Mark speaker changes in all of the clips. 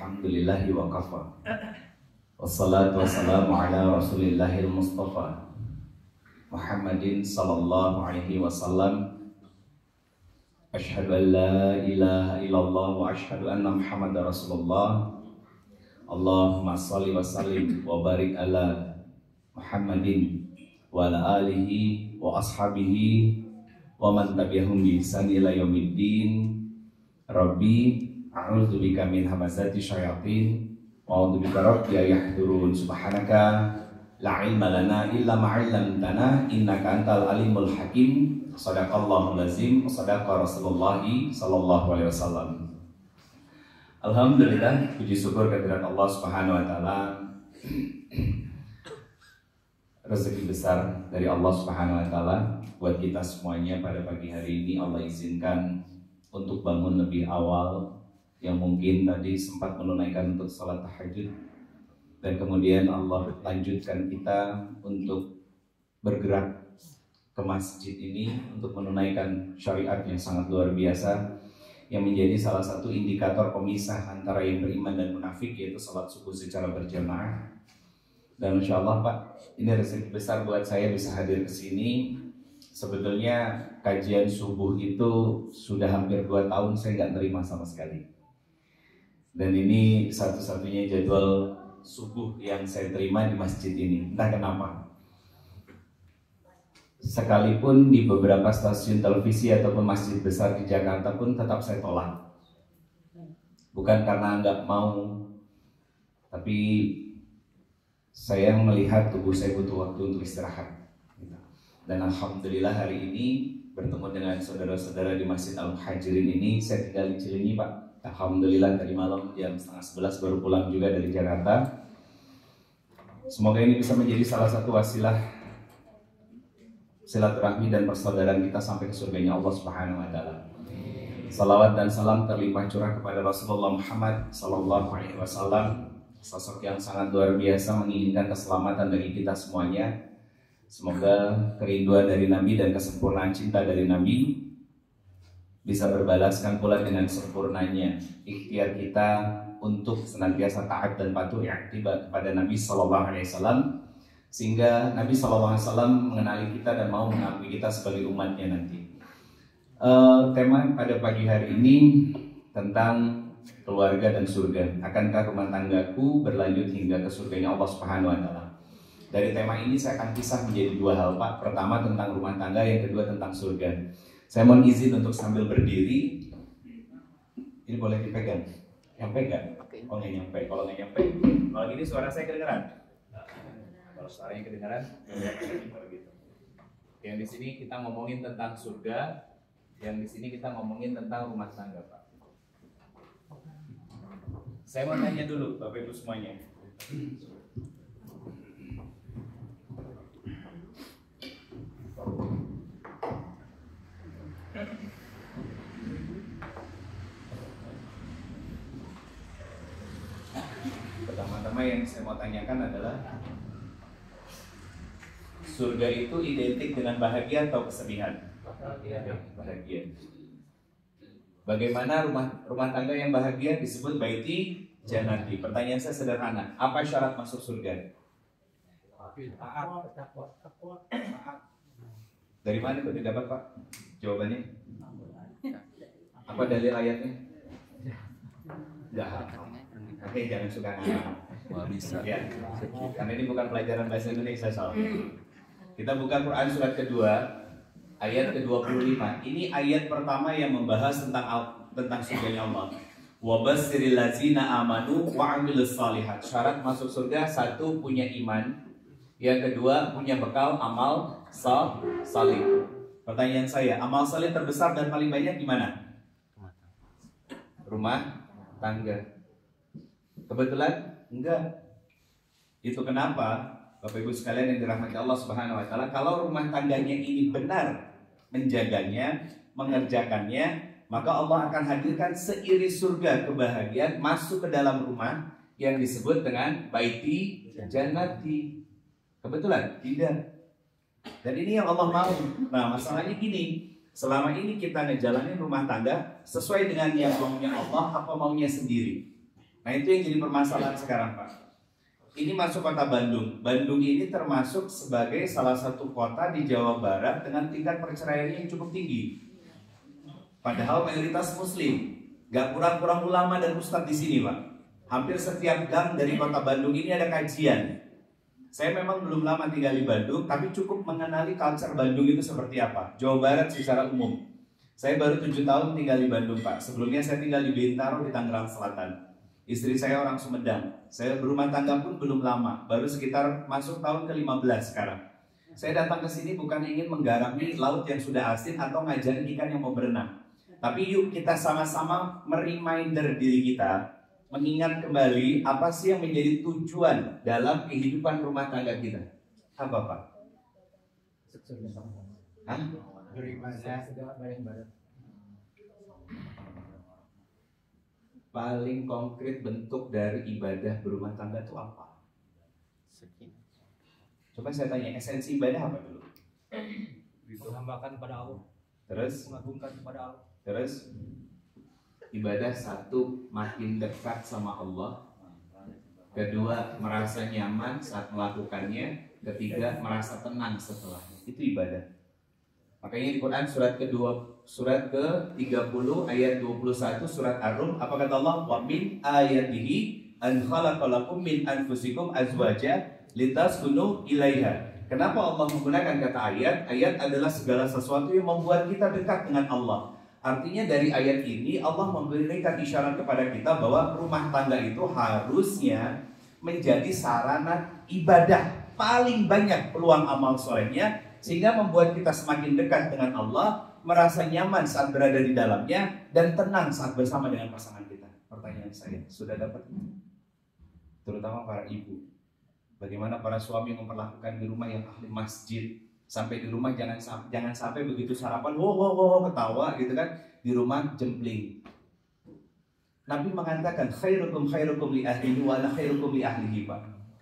Speaker 1: Alhamdulillahi wa kafa. Wassalatu wassalamu ala rasulillahil mustafa Muhammadin sallallahu alaihi wasallam. Asyhadu an la ilaha illallah wa asyhadu anna Muhammadar Rasulullah. Allahumma salli wa sallim wa barik ala Muhammadin wa ala alihi wa ashabihi wa man tabi'ahum bi ihsan ila yaumiddin. Rabbi a'udzu bika min hamazati syayatin wa a'udzu bika rabbi yahdurun. Subhanaka la ilma lana illa ma 'allamtana innaka antal alimul hakim. Shadaqallahul lazim wa shadaqa Rasulullah sallallahu alaihi wasallam. Alhamdulillah, puji syukur kehadirat Allah Subhanahu wa taala. Rezeki besar dari Allah Subhanahu wa taala buat kita semuanya pada pagi hari ini. Allah izinkan untuk bangun lebih awal, yang mungkin tadi sempat menunaikan untuk salat tahajud, dan kemudian Allah lanjutkan kita untuk bergerak ke masjid ini untuk menunaikan syariat yang sangat luar biasa, yang menjadi salah satu indikator pemisah antara yang beriman dan munafik, yaitu salat subuh secara berjamaah. Dan insya Allah Pak, ini rezeki besar buat saya bisa hadir ke sini. Sebetulnya kajian subuh itu sudah hampir 2 tahun saya nggak terima sama sekali. Dan ini satu-satunya jadwal subuh yang saya terima di masjid ini. Entah kenapa. Sekalipun di beberapa stasiun televisi ataupun masjid besar di Jakarta pun tetap saya tolak. Bukan karena nggak mau, tapi saya melihat tubuh saya butuh waktu untuk istirahat. Dan alhamdulillah hari ini bertemu dengan saudara-saudara di Masjid Al-Muhajirin ini. Saya tinggal di Cilenyi Pak. Alhamdulillah tadi malam jam 10:30 baru pulang juga dari Jakarta. Semoga ini bisa menjadi salah satu wasilah silaturahmi dan persaudaraan kita sampai ke surganya Allah Subhanahu wa taala. Salawat dan salam terlimpah curah kepada Rasulullah Muhammad sallallahu alaihi wasallam, sosok yang sangat luar biasa menginginkan keselamatan bagi kita semuanya. Semoga kerinduan dari Nabi dan kesempurnaan cinta dari Nabi bisa berbalaskan pula dengan sempurnanya ikhtiar kita untuk senantiasa taat dan patuh kepada Nabi Sallallahu Alaihi Wasallam, sehingga Nabi Sallallahu Alaihi Wasallam mengenali kita dan mau mengakui kita sebagai umatnya nanti. Tema pada pagi hari ini tentang keluarga dan surga. Akankah rumah tanggaku berlanjut hingga ke surganya Allah Subhanahu Wa Taala? Dari tema ini saya akan pisah menjadi 2 hal Pak. Pertama tentang rumah tangga, yang kedua tentang surga. Saya mohon izin untuk sambil berdiri. Ini boleh dipegang? Nyampe nggak? Oh nggak nyampe. Kalau nggak nyampe, kalau gini suara saya kedengeran? Kalau suaranya kedengeran, kalau gitu. Yang di sini kita ngomongin tentang surga, yang di sini kita ngomongin tentang rumah tangga Pak. Saya mau tanya dulu Bapak Ibu semuanya. Pertama-tama yang saya mau tanyakan adalah, surga itu identik dengan bahagia atau kesedihan? Bahagia. Bagaimana rumah tangga yang bahagia disebut baiti jannati? Pertanyaan saya sederhana, apa syarat masuk surga? Taat. Dari mana itu didapat Pak jawabannya? Apa dalil ayatnya? Jahat. Oke, jangan suka bisa. Ya, karena ini bukan pelajaran bahasa Indonesia soalnya. Kita buka Quran surat kedua, ayat ke-25. Ini ayat pertama yang membahas tentang surganya Allah. Wa basyiril ladzina amanu wa 'amilus shalihat. Syarat masuk surga, 1 punya iman, yang kedua punya bekal amal salih. Pertanyaan saya, amal salih terbesar dan paling banyak di mana? Rumah tangga. Kebetulan enggak. Itu kenapa Bapak Ibu sekalian yang dirahmati Allah Subhanahu wa taala, kalau rumah tangganya ini benar menjaganya, mengerjakannya, maka Allah akan hadirkan seiris surga kebahagiaan masuk ke dalam rumah yang disebut dengan baiti jannati. Kebetulan tidak. Dan ini yang Allah mau. Nah, masalahnya gini, selama ini kita ngejalanin rumah tangga sesuai dengan yang maunya Allah apa maunya sendiri? Nah itu yang jadi permasalahan sekarang Pak. Ini masuk kota Bandung. Bandung ini termasuk sebagai salah satu kota di Jawa Barat dengan tingkat perceraian yang cukup tinggi. Padahal mayoritas Muslim. Gak kurang-kurang ulama dan ustadz di sini Pak. Hampir setiap gang dari kota Bandung ini ada kajian. Saya memang belum lama tinggal di Bandung, tapi cukup mengenali culture Bandung itu seperti apa. Jawa Barat secara umum. Saya baru 7 tahun tinggal di Bandung Pak. Sebelumnya saya tinggal di Bintaro di Tangerang Selatan. Istri saya orang Sumedang. Saya berumah tangga pun belum lama, baru sekitar masuk tahun ke-15 sekarang. Saya datang ke sini bukan ingin menggarami laut yang sudah asin atau ngajarin ikan yang mau berenang. Tapi yuk kita sama-sama mereminder diri kita, mengingat kembali apa sih yang menjadi tujuan dalam kehidupan rumah tangga kita. Apa Pak? Hah? Paling konkret bentuk dari ibadah berumah tangga itu apa? Coba saya tanya, esensi ibadah apa dulu?
Speaker 2: Menghambakan pada Allah.
Speaker 1: Terus?
Speaker 2: Mengagungkan kepada Allah.
Speaker 1: Terus? Ibadah satu, makin dekat sama Allah. Kedua, merasa nyaman saat melakukannya. Ketiga, merasa tenang setelahnya. Itu ibadah. Makanya di Quran surat ke-30 ayat 21 surat Ar-Rum, apa kata Allah? Wa min ayatihi an khalaqalakum min anfusikum azwaja litaskunu ilaiha. Kenapa Allah menggunakan kata ayat? Ayat adalah segala sesuatu yang membuat kita dekat dengan Allah. Artinya dari ayat ini Allah memberikan isyarat kepada kita bahwa rumah tangga itu harusnya menjadi sarana ibadah paling banyak peluang amal solehnya, sehingga membuat kita semakin dekat dengan Allah, merasa nyaman saat berada di dalamnya, dan tenang saat bersama dengan pasangan kita. Pertanyaan saya, sudah dapat? Terutama para ibu. Bagaimana para suami memperlakukan di rumah yang ahli masjid. Sampai di rumah jangan sampai begitu sarapan, wow, ketawa gitu kan. Di rumah jempling. Nabi mengatakan, khairukum li ahlihi wa ana khairukum li ahlihi, Pak.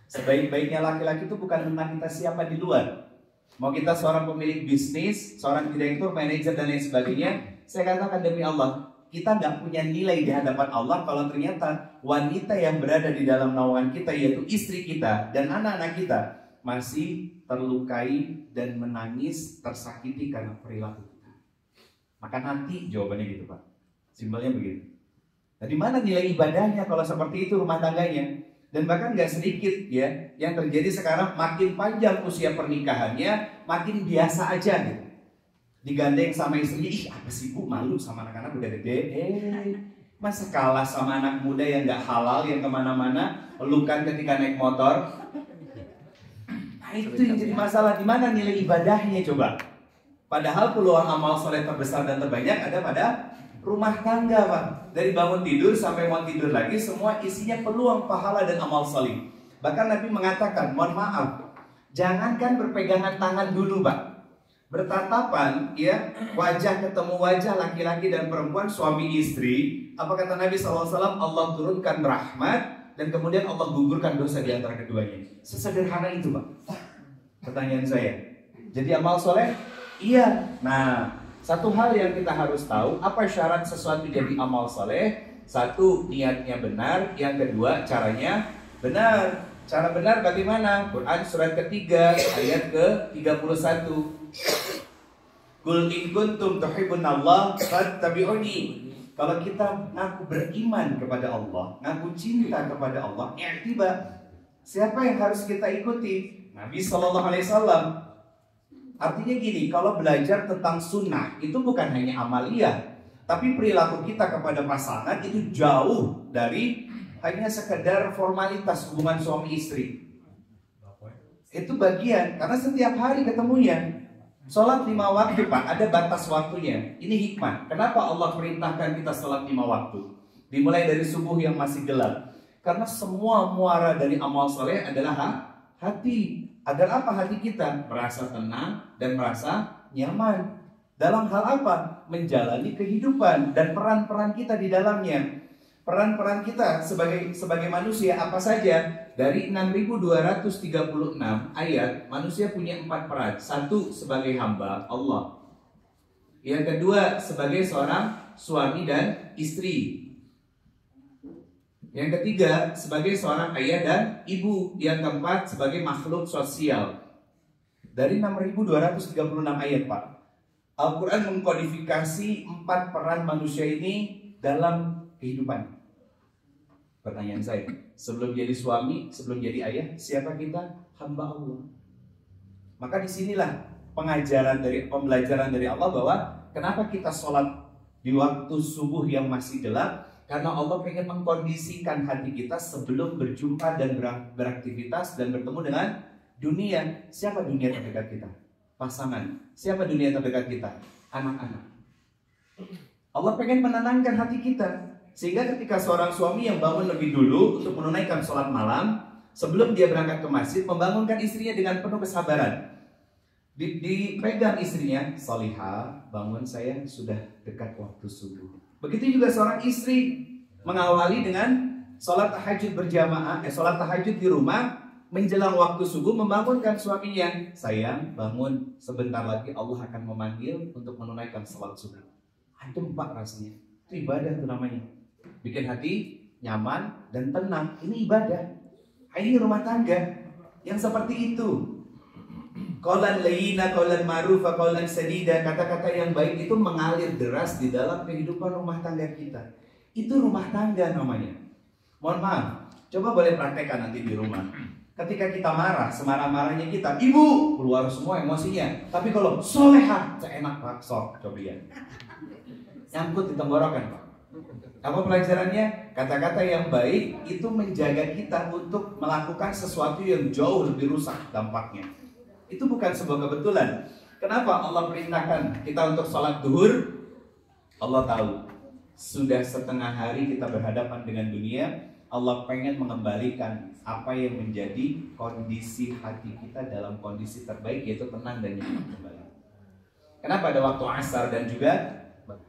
Speaker 1: Sebaik-baiknya laki-laki itu bukan tentang kita siapa di luar. Mau kita seorang pemilik bisnis, seorang direktur, manajer dan lain sebagainya, saya katakan demi Allah, kita nggak punya nilai di hadapan Allah kalau ternyata wanita yang berada di dalam naungan kita, yaitu istri kita dan anak-anak kita, masih terlukai dan menangis, tersakiti karena perilaku kita. Makan hati, jawabannya gitu Pak. Simpelnya begitu. Nah, di mana nilai ibadahnya kalau seperti itu rumah tangganya? Dan bahkan gak sedikit ya, yang terjadi sekarang makin panjang usia pernikahannya, makin biasa aja gitu. Digandeng sama istrinya, ih apa sih Bu, malu sama anak-anak udah gede. Masa kalah sama anak muda yang gak halal, yang kemana-mana, pelukan ketika naik motor. Nah itu yang jadi masalah, di mana nilai ibadahnya coba. Padahal peluang amal soleh terbesar dan terbanyak ada pada rumah tangga Pak. Dari bangun tidur sampai mau tidur lagi, semua isinya peluang pahala dan amal soleh. Bahkan Nabi mengatakan, mohon maaf, jangankan berpegangan tangan dulu Pak, bertatapan ya, wajah ketemu wajah, laki-laki dan perempuan, suami istri. Apa kata Nabi SAW? Allah turunkan rahmat dan kemudian Allah gugurkan dosa di antara keduanya. Sesederhana itu Pak. Pertanyaan saya, jadi amal soleh? Iya. Nah, satu hal yang kita harus tahu, apa syarat sesuatu jadi amal soleh? Satu, niatnya benar. Yang kedua, caranya benar. Cara benar bagaimana? Quran surat ketiga ayat ke-31. Qul in kuntum tuhibbunallah fattabi'uni. Kalau kita ngaku beriman kepada Allah, ngaku cinta kepada Allah, i'tiba. Siapa yang harus kita ikuti? Nabi SAW. Artinya gini, kalau belajar tentang sunnah itu bukan hanya amaliyah, tapi perilaku kita kepada pasangan itu jauh dari hanya sekedar formalitas hubungan suami istri. Itu bagian, karena setiap hari ketemunya. Sholat 5 waktu Pak, ada batas waktunya. Ini hikmah. Kenapa Allah perintahkan kita sholat 5 waktu? Dimulai dari subuh yang masih gelap. Karena semua muara dari amal soleh adalah hati. Agar apa hati kita? Merasa tenang dan merasa nyaman. Dalam hal apa? Menjalani kehidupan dan peran-peran kita di dalamnya. Peran-peran kita sebagai manusia apa saja? Dari 6.236 ayat, manusia punya 4 peran. 1, sebagai hamba Allah. Yang kedua, sebagai seorang suami dan istri. Yang ketiga, sebagai seorang ayah dan ibu. Yang keempat, sebagai makhluk sosial. Dari 6.236 ayat, Pak, Al-Quran mengkodifikasi 4 peran manusia ini dalam kehidupan. Pertanyaan saya, sebelum jadi suami, sebelum jadi ayah, siapa kita? Hamba Allah. Maka disinilah pembelajaran dari Allah bahwa kenapa kita sholat di waktu subuh yang masih gelap. Karena Allah pengen mengkondisikan hati kita sebelum berjumpa dan beraktivitas dan bertemu dengan dunia. Siapa dunia terdekat kita? Pasangan. Siapa dunia terdekat kita? Anak-anak. Allah pengen menenangkan hati kita. Sehingga ketika seorang suami yang bangun lebih dulu untuk menunaikan sholat malam, sebelum dia berangkat ke masjid, membangunkan istrinya dengan penuh kesabaran. Dipegang istrinya, Salihah, bangun sayang, sudah dekat waktu subuh. Begitu juga seorang istri mengawali dengan sholat tahajud berjamaah, sholat tahajud di rumah, menjelang waktu subuh membangunkan suaminya, sayang, bangun, sebentar lagi Allah akan memanggil untuk menunaikan sholat subuh. Itu 4 rasanya. Itu ibadah itu namanya. Bikin hati nyaman dan tenang. Ini ibadah. Ini rumah tangga yang seperti itu. Qaulan layyina, qaulan ma'rufa, qaulan sadida. Kata-kata yang baik itu mengalir deras di dalam kehidupan rumah tangga kita. Itu rumah tangga namanya. Mohon maaf, coba boleh praktekkan nanti di rumah. Ketika kita marah, semarah-marahnya kita, ibu, keluar semua emosinya. Tapi kalau solehah, seenak Pak, sok, coba ya. Nyangkut di tenggorokan, Pak. Apa pelajarannya? Kata-kata yang baik itu menjaga kita untuk melakukan sesuatu yang jauh lebih rusak dampaknya. Itu bukan sebuah kebetulan. Kenapa Allah perintahkan kita untuk sholat duhur? Allah tahu sudah setengah hari kita berhadapan dengan dunia. Allah pengen mengembalikan apa yang menjadi kondisi hati kita dalam kondisi terbaik, yaitu tenang dan nyaman kembali. Kenapa pada waktu asar dan juga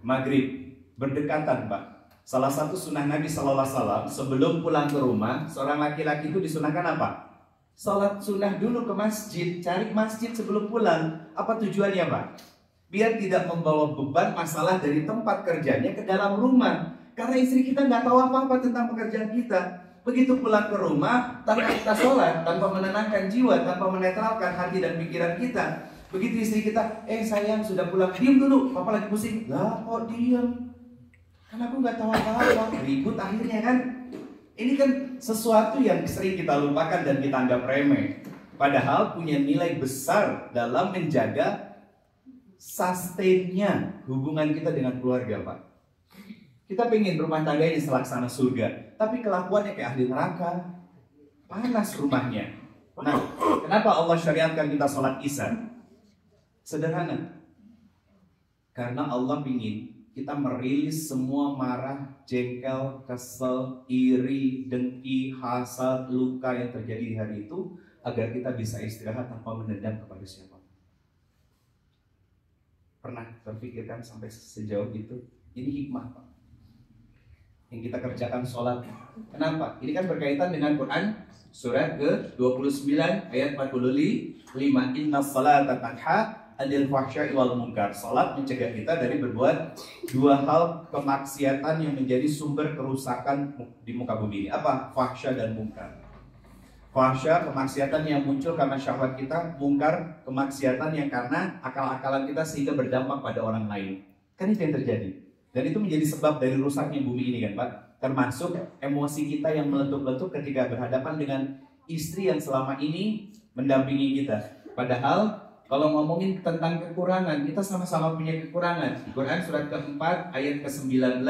Speaker 1: maghrib berdekatan, Pak? Salah satu sunnah Nabi SAW sebelum pulang ke rumah, seorang laki-laki itu disunahkan apa? Salat sunnah dulu ke masjid, cari masjid sebelum pulang. Apa tujuannya, Pak? Biar tidak membawa beban masalah dari tempat kerjanya ke dalam rumah. Karena istri kita nggak tahu apa-apa tentang pekerjaan kita. Begitu pulang ke rumah, tanpa kita sholat, tanpa menenangkan jiwa, tanpa menetralkan hati dan pikiran kita. Begitu istri kita, sayang sudah pulang, diam dulu, papa lagi pusing. Lah kok diam? Karena aku nggak tahu apa-apa, ribut akhirnya kan. Ini kan sesuatu yang sering kita lupakan dan kita anggap remeh. Padahal punya nilai besar dalam menjaga sustainnya hubungan kita dengan keluarga, Pak. Kita pengen rumah tangga ini selaksana surga, tapi kelakuannya kayak ahli neraka. Panas rumahnya. Nah, kenapa Allah syariatkan kita sholat isya? Sederhana. Karena Allah ingin kita merilis semua marah, jengkel, kesel, iri, dengki, hasad, luka yang terjadi di hari itu, agar kita bisa istirahat tanpa mendendam kepada siapa. Pernah terpikirkan sampai sejauh itu? Ini hikmah, Pak, yang kita kerjakan sholat. Kenapa? Ini kan berkaitan dengan Quran surat ke-29 ayat 45. Inna salata tanha anil fahsya'i wal munkar. Salat mencegah kita dari berbuat 2 hal kemaksiatan yang menjadi sumber kerusakan di muka bumi ini. Apa? Fahsya dan munkar. Fahsya, kemaksiatan yang muncul karena syahwat kita. Munkar, kemaksiatan yang karena akal-akalan kita sehingga berdampak pada orang lain. Kan itu yang terjadi. Dan itu menjadi sebab dari rusaknya bumi ini kan, Pak. Termasuk emosi kita yang meletup-letup ketika berhadapan dengan istri yang selama ini mendampingi kita. Padahal kalau ngomongin tentang kekurangan, kita sama-sama punya kekurangan. Quran surat ke-4 ayat ke-19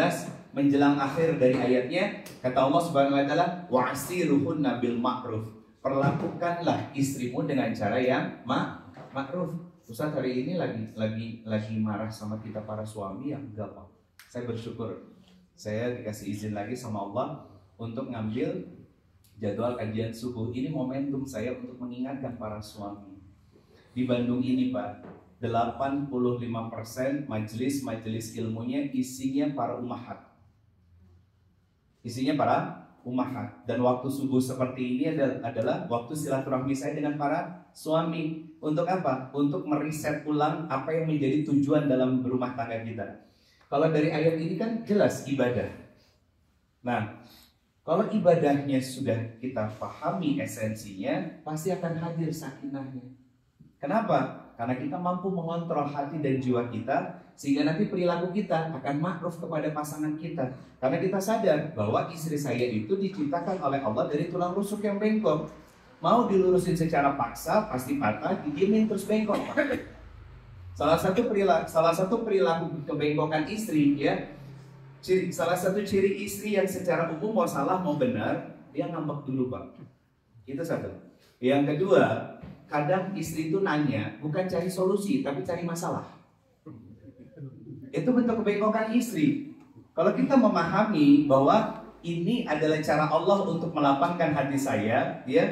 Speaker 1: menjelang akhir dari ayatnya, kata Allah Subhanahu wa taala, wa'asiruhunna bil ma'ruf. Perlakukanlah istrimu dengan cara yang ma'ruf. Ustaz hari ini lagi marah sama kita para suami yang enggak, Pak. Saya bersyukur saya dikasih izin lagi sama Allah untuk ngambil jadwal kajian subuh. Ini momentum saya untuk mengingatkan para suami. Di Bandung ini, Pak, 85% majelis ilmunya isinya para ummahat. Isinya para ummahat. Dan waktu subuh seperti ini adalah waktu silaturahmi saya dengan para suami. Untuk apa? Untuk meriset ulang apa yang menjadi tujuan dalam berumah tangga kita. Kalau dari ayat ini kan jelas ibadah. Nah, Kalau ibadahnya sudah kita pahami esensinya, pasti akan hadir sakinahnya. Kenapa? Karena kita mampu mengontrol hati dan jiwa kita, sehingga nanti perilaku kita akan ma'ruf kepada pasangan kita. Karena kita sadar bahwa istri saya itu diciptakan oleh Allah dari tulang rusuk yang bengkok. Mau dilurusin secara paksa, pasti patah, didiemin terus bengkok. Salah satu perilaku kebengkokan istri, ya. Salah satu ciri istri yang secara umum mau salah mau benar, dia ngambek dulu, Pak. Itu satu. Yang kedua, kadang istri itu nanya bukan cari solusi tapi cari masalah. Itu bentuk kebengkokan istri. Kalau kita memahami bahwa ini adalah cara Allah untuk melapangkan hati saya, ya,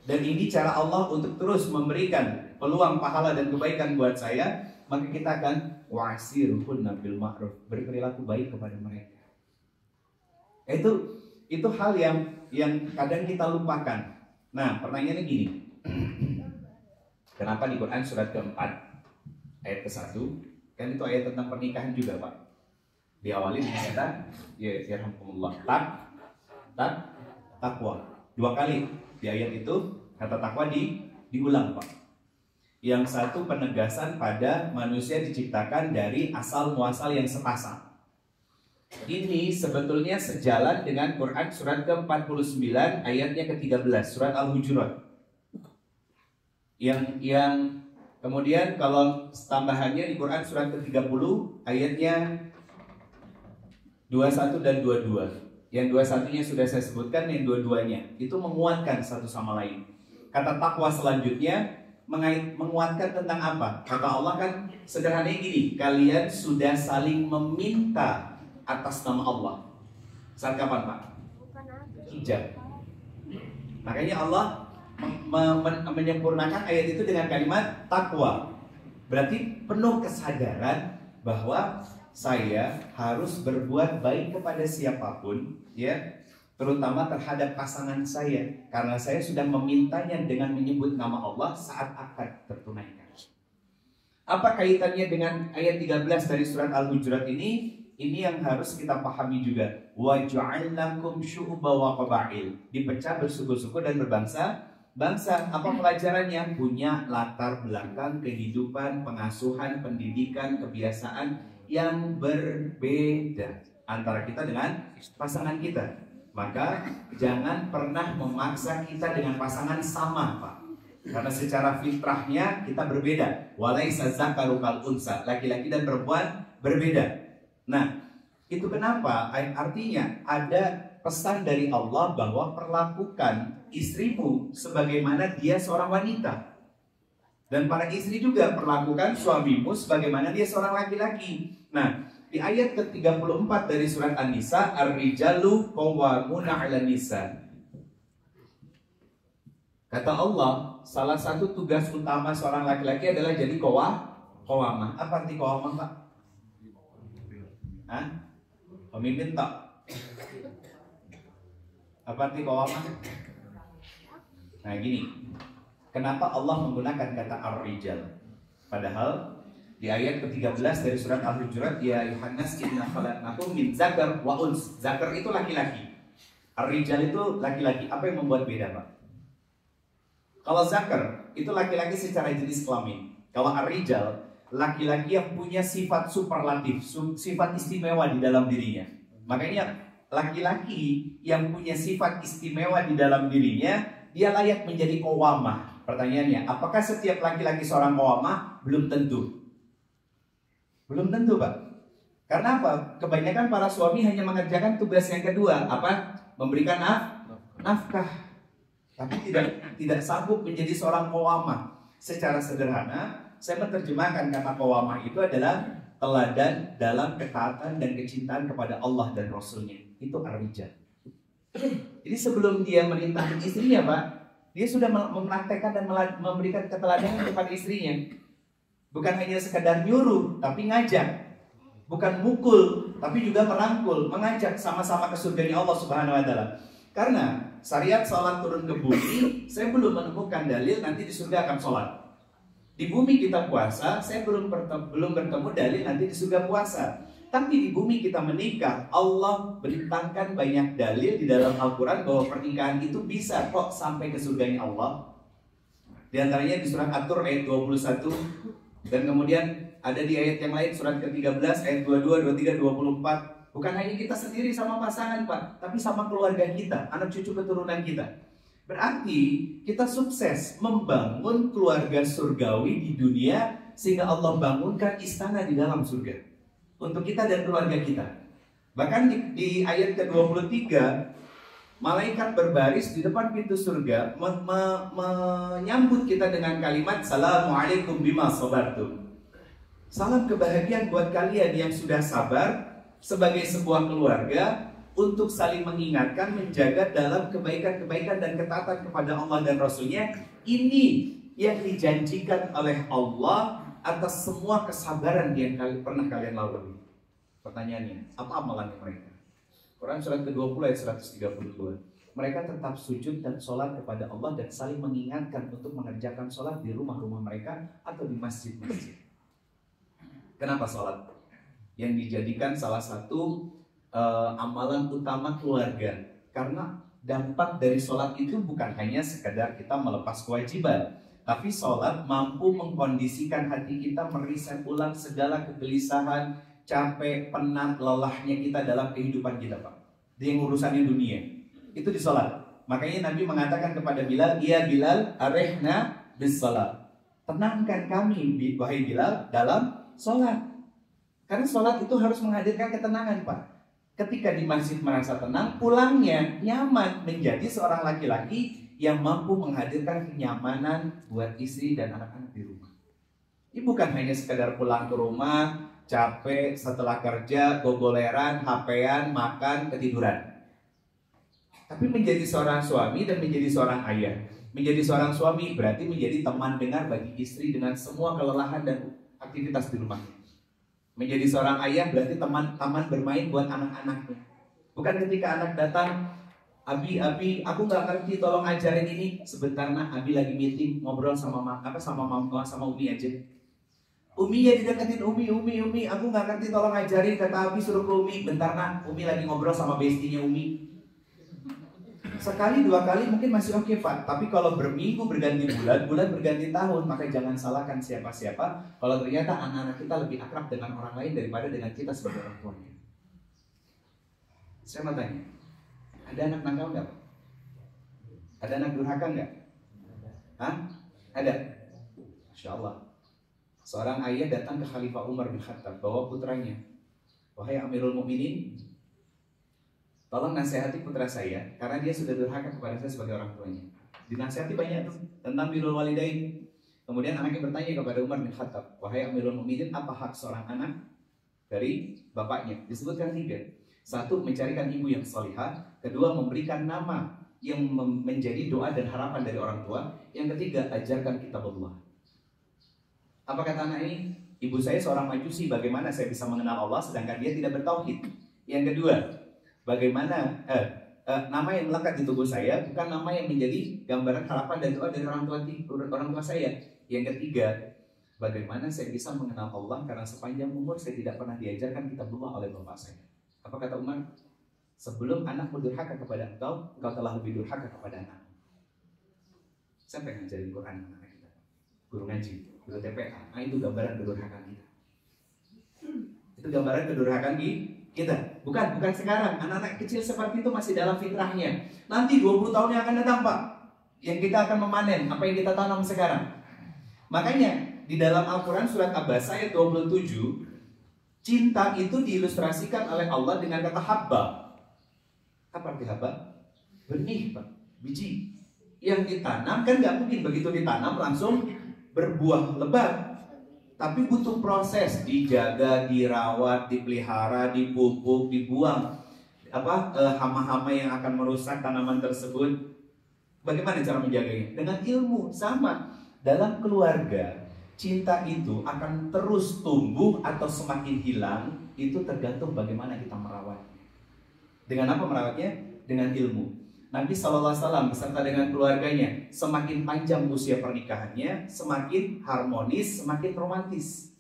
Speaker 1: dan ini cara Allah untuk terus memberikan peluang pahala dan kebaikan buat saya, maka kita akan wasiruhunna bil ma'ruf, berperilaku baik kepada mereka. Itu hal yang kadang kita lupakan. Nah, pertanyaannya gini. Kenapa di Quran surat keempat ayat ke-1, kan itu ayat tentang pernikahan juga, Pak. Diawali dengan kata ya yarhamkumullah, takwa. 2 kali di ayat itu kata takwa diulang, Pak. Yang satu penegasan pada manusia diciptakan dari asal muasal yang sepasang. Ini sebetulnya sejalan dengan Quran surat ke-49 ayatnya ke-13, surat Al-Hujurat. Yang kemudian kalau tambahannya di Quran surat ke-30 ayatnya 21 dan 22. Yang 21-nya sudah saya sebutkan, yang 22-nya itu menguatkan satu sama lain. Kata takwa selanjutnya menguatkan tentang apa? Kata Allah kan sederhananya gini, kalian sudah saling meminta atas nama Allah. Saat kapan, Pak? Hijab. Makanya Allah menyempurnakan ayat itu dengan kalimat takwa. Berarti penuh kesadaran bahwa saya harus berbuat baik kepada siapapun, ya, terutama terhadap pasangan saya, karena saya sudah memintanya dengan menyebut nama Allah saat akad tertunaikan. Apa kaitannya dengan ayat 13 dari surat Al-Hujurat ini? Ini yang harus kita pahami juga. Wa ja'alnakum syu'uba wa qaba'il. Dipecah bersuku-suku dan berbangsa. Apa pelajarannya? Punya latar belakang kehidupan, pengasuhan, pendidikan, kebiasaan yang berbeda antara kita dengan pasangan kita. Maka jangan pernah memaksa kita dengan pasangan sama, Pak. Karena secara fitrahnya kita berbeda. Walaisa dzakaru kal unsa, laki-laki dan perempuan berbeda. Nah, itu kenapa? Artinya ada pesan dari Allah bahwa perlakukan istrimu sebagaimana dia seorang wanita. Dan para istri juga perlakukan suamimu sebagaimana dia seorang laki-laki. Nah, di ayat ke-34 dari surat An-Nisa, Ar-rijalu qawwamuna 'alan nisa. Kata Allah, salah satu tugas utama seorang laki-laki adalah jadi qawwamah. Apa arti qawwamah, Pak? Hah? Pemimpin tak? Apa arti qawwamah? Nah, gini. Kenapa Allah menggunakan kata ar-rijal? Padahal di ayat ke-13 dari surat Al-Hujurat, ya Yuhannas inna khalaqnakum min zakar wa uns. Zakar itu laki-laki. Ar-rijal itu laki-laki. Apa yang membuat beda, Pak? Kalau zakar itu laki-laki secara jenis kelamin. Kalau ar-rijal laki-laki yang punya sifat superlatif, sifat istimewa di dalam dirinya. Makanya laki-laki yang punya sifat istimewa di dalam dirinya, dia layak menjadi qawwamah. Pertanyaannya, apakah setiap laki-laki seorang qawwamah? Belum tentu. Belum tentu, Pak. Karena apa? Kebanyakan para suami hanya mengerjakan tugas yang kedua, apa? Memberikan nafkah. Tapi tidak sanggup menjadi seorang qawwamah. Secara sederhana, saya menerjemahkan kata qawwamah itu adalah teladan dalam ketaatan dan kecintaan kepada Allah dan Rasulnya. Itu ar-rijal. Jadi sebelum dia merintahkan istrinya, Pak, dia sudah mempraktekkan dan memberikan keteladanan kepada istrinya. Bukan hanya sekedar nyuruh, tapi ngajak. Bukan mukul, tapi juga merangkul, mengajak sama-sama ke surganya Allah Subhanahu wa taala. Karena syariat salat turun ke bumi, saya belum menemukan dalil nanti di surga akan sholat. Di bumi kita puasa, saya belum bertemu dalil nanti di surga puasa. Tapi di bumi kita menikah, Allah bentangkan banyak dalil di dalam Al-Quran bahwa pernikahan itu bisa kok sampai ke surganya Allah. Di antaranya di surat At-Tur ayat 21, dan kemudian ada di ayat yang lain surat ke-13 ayat 22, 23, 24. Bukan hanya kita sendiri sama pasangan, Pak, tapi sama keluarga kita, anak cucu keturunan kita. Berarti kita sukses membangun keluarga surgawi di dunia, sehingga Allah bangunkan istana di dalam surga untuk kita dan keluarga kita. Bahkan di ayat ke-23, malaikat berbaris di depan pintu surga menyambut kita dengan kalimat Assalamualaikum bima sabartum. Salam kebahagiaan buat kalian yang sudah sabar sebagai sebuah keluarga untuk saling mengingatkan, menjaga dalam kebaikan-kebaikan dan ketaatan kepada Allah dan Rasulnya. Ini yang dijanjikan oleh Allah atas semua kesabaran yang pernah kalian lalui. Pertanyaannya, apa amalannya mereka? Quran surat ke-20 ayat 132. Mereka tetap sujud dan sholat kepada Allah dan saling mengingatkan untuk mengerjakan sholat di rumah-rumah mereka atau di masjid-masjid. Kenapa sholat? Yang dijadikan salah satu amalan utama keluarga, karena dampak dari sholat itu bukan hanya sekedar kita melepas kewajiban, tapi sholat mampu mengkondisikan hati kita mereset ulang segala kegelisahan, capek, penat, lelahnya kita dalam kehidupan kita, Pak. Di urusannya dunia itu di sholat. Makanya Nabi mengatakan kepada Bilal, "Ya Bilal, arihna bis sholat." Tenangkan kami, wahai Bilal, dalam sholat. Karena sholat itu harus menghadirkan ketenangan, Pak. Ketika di masjid merasa tenang, pulangnya nyaman menjadi seorang laki-laki yang mampu menghadirkan kenyamanan buat istri dan anak-anak di rumah. Ini bukan hanya sekedar pulang ke rumah, capek setelah kerja, gogoleran, HP-an, makan, ketiduran. Tapi menjadi seorang suami dan menjadi seorang ayah. Menjadi seorang suami berarti menjadi teman dengar bagi istri dengan semua kelelahan dan aktivitas di rumahnya. Menjadi seorang ayah berarti teman bermain buat anak-anaknya. Bukan ketika anak datang, Abi, aku nggak ngerti, tolong ajarin ini. Sebentar nak, Abi lagi meeting, ngobrol sama Umi aja. Umi ya dideketin, Umi, aku nggak ngerti, tolong ajarin, kata Abi suruh ke Umi. Bentar nak, Umi lagi ngobrol sama bestinya Umi. Sekali dua kali mungkin masih oke, Pak. Tapi kalau berminggu berganti bulan berganti tahun, maka jangan salahkan siapa-siapa kalau ternyata anak-anak kita lebih akrab dengan orang lain daripada dengan kita sebagai orang tuanya. Saya mau tanya, ada anak nakal nggak, Pak? Ada anak durhaka nggak? Hah? Ada? Masya Allah. Seorang ayah datang ke Khalifah Umar bin Khattab, bawa putranya. Wahai Amirul Mukminin, tolong nasihati putra saya karena dia sudah durhaka kepada saya sebagai orang tuanya. Dinasihati banyak tuh tentang birrul walidain. Kemudian anaknya bertanya kepada Umar bin Khattab, wahai Amirul Mukminin, apa hak seorang anak dari bapaknya? Disebutkan 3. 1, mencarikan ibu yang salihah. 2, memberikan nama yang menjadi doa dan harapan dari orang tua. Yang 3, ajarkan kitab Allah. Apa kata anak ini? Ibu saya seorang majusi, bagaimana saya bisa mengenal Allah sedangkan dia tidak bertauhid? Yang 2, bagaimana nama yang melekat di tubuh saya bukan nama yang menjadi gambaran harapan dan doa dari orang tua saya. Yang 3, bagaimana saya bisa mengenal Allah karena sepanjang umur saya tidak pernah diajarkan kitab Allah oleh bapak saya. Apa kata Umar? Sebelum anakmu durhaka kepada engkau telah lebih durhaka kepada anak. Siapa yang ngajarin Quran anak kita? Guru ngaji, guru TPA. Nah, itu gambaran kedurhakaan kita. Itu gambaran kedurhakaan kita. Bukan sekarang. Anak-anak kecil seperti itu masih dalam fitrahnya. Nanti 20 tahun yang akan datang, Pak, yang kita akan memanen apa yang kita tanam sekarang. Makanya di dalam Al-Quran surat Abbas ayat 27, cinta itu diilustrasikan oleh Allah dengan kata habba. Apa arti habba? Benih, Pak, biji yang ditanam. Kan nggak mungkin begitu ditanam langsung berbuah lebat. Tapi butuh proses, dijaga, dirawat, dipelihara, dipupuk, dibuang hama-hama yang akan merusak tanaman tersebut. Bagaimana cara menjaganya? Dengan ilmu. Sama dalam keluarga, cinta itu akan terus tumbuh atau semakin hilang. Itu tergantung bagaimana kita merawatnya. Dengan apa merawatnya? Dengan ilmu. Nabi SAW beserta dengan keluarganya, semakin panjang usia pernikahannya, semakin harmonis, semakin romantis.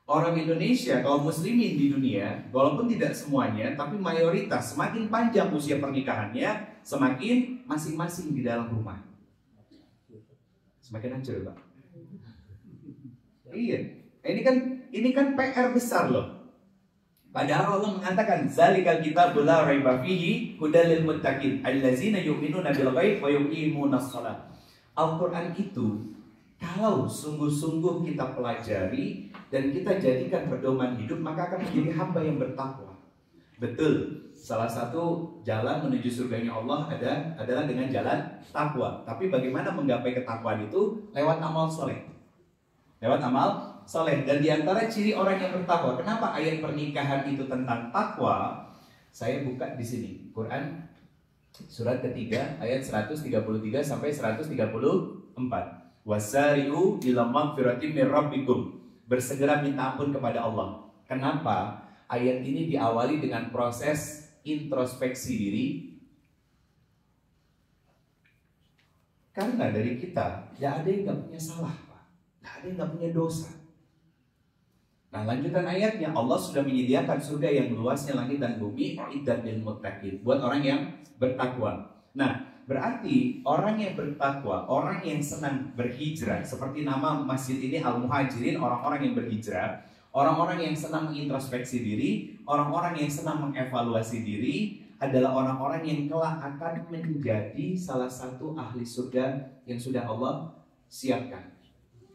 Speaker 1: Orang Indonesia, kaum muslimin di dunia, walaupun tidak semuanya, tapi mayoritas semakin panjang usia pernikahannya, semakin masing-masing di dalam rumah. Semakin hancur, Pak. Iya, ini kan PR besar loh. Padahal Allah mengatakan zalikal kitabul la raiba fihi hudal lil muttaqin allazina yu'minuna bil ghaib wa yuqimunas shalah. Al-Qur'an itu kalau sungguh-sungguh kita pelajari dan kita jadikan pedoman hidup, maka akan menjadi hamba yang bertakwa. Betul, salah satu jalan menuju surganya Allah adalah dengan jalan takwa. Tapi bagaimana menggapai ketakwaan itu? Lewat amal soleh. Lewat amal soleh. Dan diantara ciri orang yang bertakwa, kenapa ayat pernikahan itu tentang takwa? Saya buka di sini, Quran surat ketiga ayat 133 sampai 134. Wasari'u ila magfiratin min rabbikum. Bersegera minta ampun kepada Allah. Kenapa? Ayat ini diawali dengan proses introspeksi diri. Karena dari kita, ya ada yang gak punya salah, Pak. Gak ada yang gak punya dosa. Nah, lanjutan ayatnya, Allah sudah menyediakan surga yang luasnya langit dan bumi, iddat lil muttaqin, buat orang yang bertakwa. Nah, berarti orang yang bertakwa, orang yang senang berhijrah, seperti nama masjid ini Al-Muhajirin, orang-orang yang berhijrah, orang-orang yang senang mengintrospeksi diri, orang-orang yang senang mengevaluasi diri, adalah orang-orang yang kelak akan menjadi salah satu ahli surga yang sudah Allah siapkan.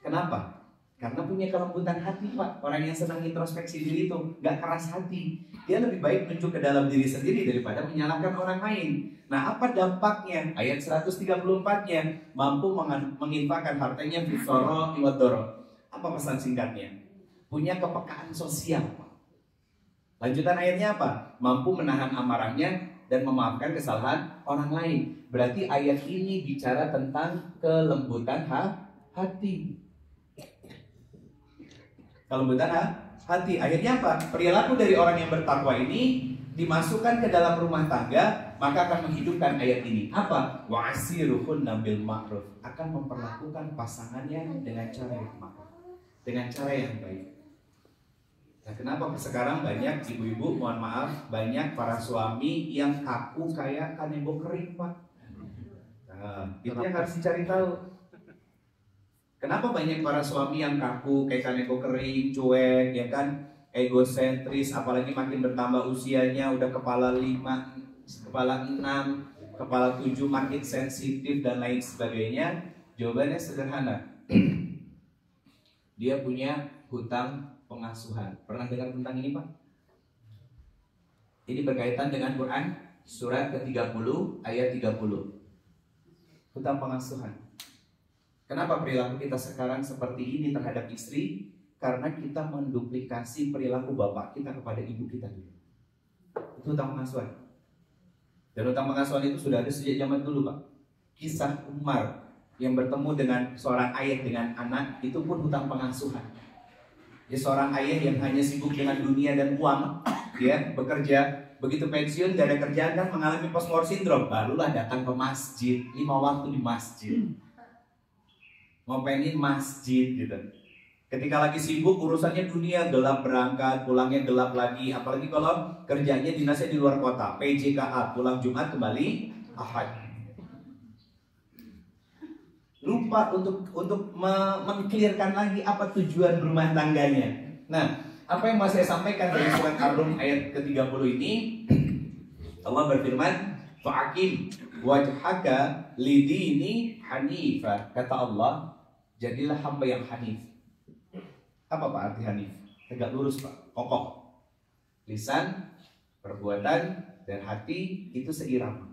Speaker 1: Kenapa? Karena punya kelembutan hati, Pak. Orang yang senang introspeksi diri itu gak keras hati. Dia lebih baik menunjuk ke dalam diri sendiri daripada menyalahkan orang lain. Nah, apa dampaknya? Ayat 134-nya mampu menginfakkan hartanya fisoro iwadoro. Apa pesan singkatnya? Punya kepekaan sosial, Pak. Lanjutan ayatnya apa? Mampu menahan amarahnya dan memaafkan kesalahan orang lain. Berarti ayat ini bicara tentang kelembutan hati. Kelembutan hati. Akhirnya apa? Perilaku dari orang yang bertakwa ini dimasukkan ke dalam rumah tangga, maka akan menghidupkan ayat ini. Apa? Wa'asiruhunna bil ma'ruf. Akan memperlakukan pasangannya dengan cara yang ma'ruf, dengan cara yang baik. Nah, kenapa sekarang banyak ibu-ibu, mohon maaf, banyak para suami yang kaku kayak kanebo kering, Pak. Nah, itu yang harus dicari tahu. Kenapa banyak para suami yang kaku, kayak kanebo kering, cuek, ya kan, egosentris, apalagi makin bertambah usianya, udah kepala 5, kepala 6, kepala 7, makin sensitif dan lain sebagainya? Jawabannya sederhana. Dia punya hutang pengasuhan. Pernah dengar tentang ini, Pak? Ini berkaitan dengan Quran surat ke-30 ayat 30. Hutang pengasuhan. Kenapa perilaku kita sekarang seperti ini terhadap istri? Karena kita menduplikasi perilaku bapak kita kepada ibu kita dulu. Itu hutang pengasuhan. Dan hutang pengasuhan itu sudah ada sejak zaman dulu, Pak. Kisah Umar yang bertemu dengan seorang ayah dengan anak, itu pun hutang pengasuhan. Ya, seorang ayah yang hanya sibuk dengan dunia dan uang, ya, bekerja, begitu pensiun gak ada kerjaan kan, mengalami post-war syndrome, barulah datang ke masjid, 5 waktu di masjid. Ngopengin masjid gitu. Ketika lagi sibuk urusannya dunia, gelap berangkat, pulangnya gelap lagi. Apalagi kalau kerjanya dinasnya di luar kota, PJKA, pulang Jumat kembali Ahad. Lupa untuk mengklirkan lagi apa tujuan rumah tangganya. Nah, apa yang mau saya sampaikan dari surat Ar-Rum ayat ke-30 ini, Allah berfirman, fa'akim wajhaka lidini hanifah. Kata Allah, jadilah hamba yang hanif. Apa Pak arti hanif? Tegak lurus, Pak, kokoh. Lisan, perbuatan, dan hati itu seirama.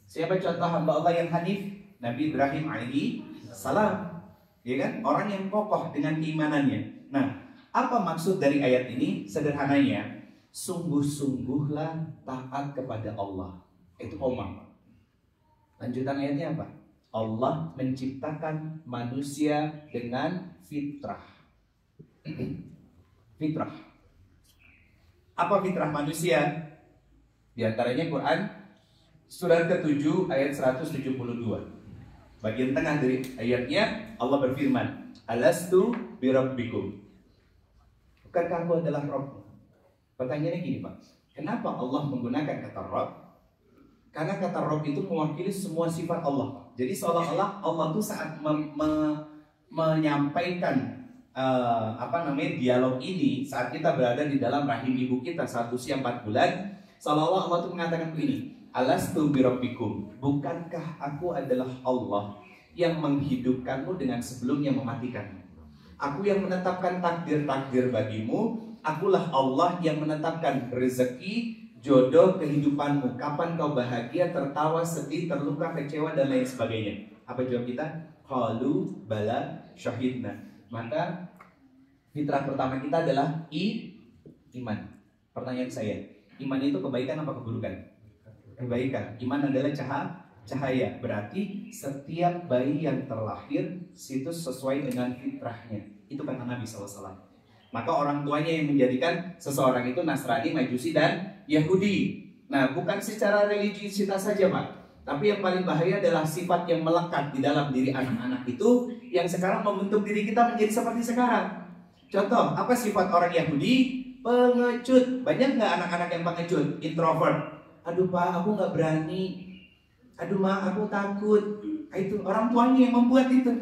Speaker 1: Siapa contoh hamba Allah yang hanif? Nabi Ibrahim alaihi salam. Ya kan? Orang yang kokoh dengan keimanannya. Nah, apa maksud dari ayat ini? Sederhananya, sungguh-sungguhlah taat kepada Allah. Itu koma. Lanjutan ayatnya apa? Allah menciptakan manusia dengan fitrah. Fitrah. Apa fitrah manusia? Di antaranya Quran surat ke-7 ayat 172. Bagian tengah dari ayatnya Allah berfirman, Alastu birabbikum. Bukankah aku adalah Rabb? Pertanyaannya gini Pak, kenapa Allah menggunakan kata Rabb? Karena kata Rabb itu mewakili semua sifat Allah Pak. Jadi seolah-olah Allah tuh saat menyampaikan dialog ini saat kita berada di dalam rahim ibu kita saat usia 4 bulan, seolah-olah Allah tuh mengatakan begini, alastu birabbikum, bukankah aku adalah Allah yang menghidupkanmu dengan sebelumnya mematikanmu? Aku yang menetapkan takdir-takdir bagimu. Akulah Allah yang menetapkan rezeki, jodoh, kehidupanmu. Kapan kau bahagia, tertawa, sedih, terluka, kecewa, dan lain sebagainya. Apa jawab kita? Qalu bala syahidna. Maka fitrah pertama kita adalah iman. Pertanyaan saya, iman itu kebaikan apa keburukan? Kebaikan. Iman adalah cahaya. Berarti setiap bayi yang terlahir itu sesuai dengan fitrahnya. Itu kata Nabi SAW. Maka orang tuanya yang menjadikan seseorang itu Nasrani, Majusi, dan Yahudi. Nah, bukan secara religiusitas saja Pak, tapi yang paling bahaya adalah sifat yang melekat di dalam diri anak-anak itu, yang sekarang membentuk diri kita menjadi seperti sekarang. Contoh, apa sifat orang Yahudi? Pengecut. Banyak nggak anak-anak yang pengecut? Introvert. Aduh Pak, aku nggak berani. Aduh Ma, aku takut. Itu orang tuanya yang membuat itu.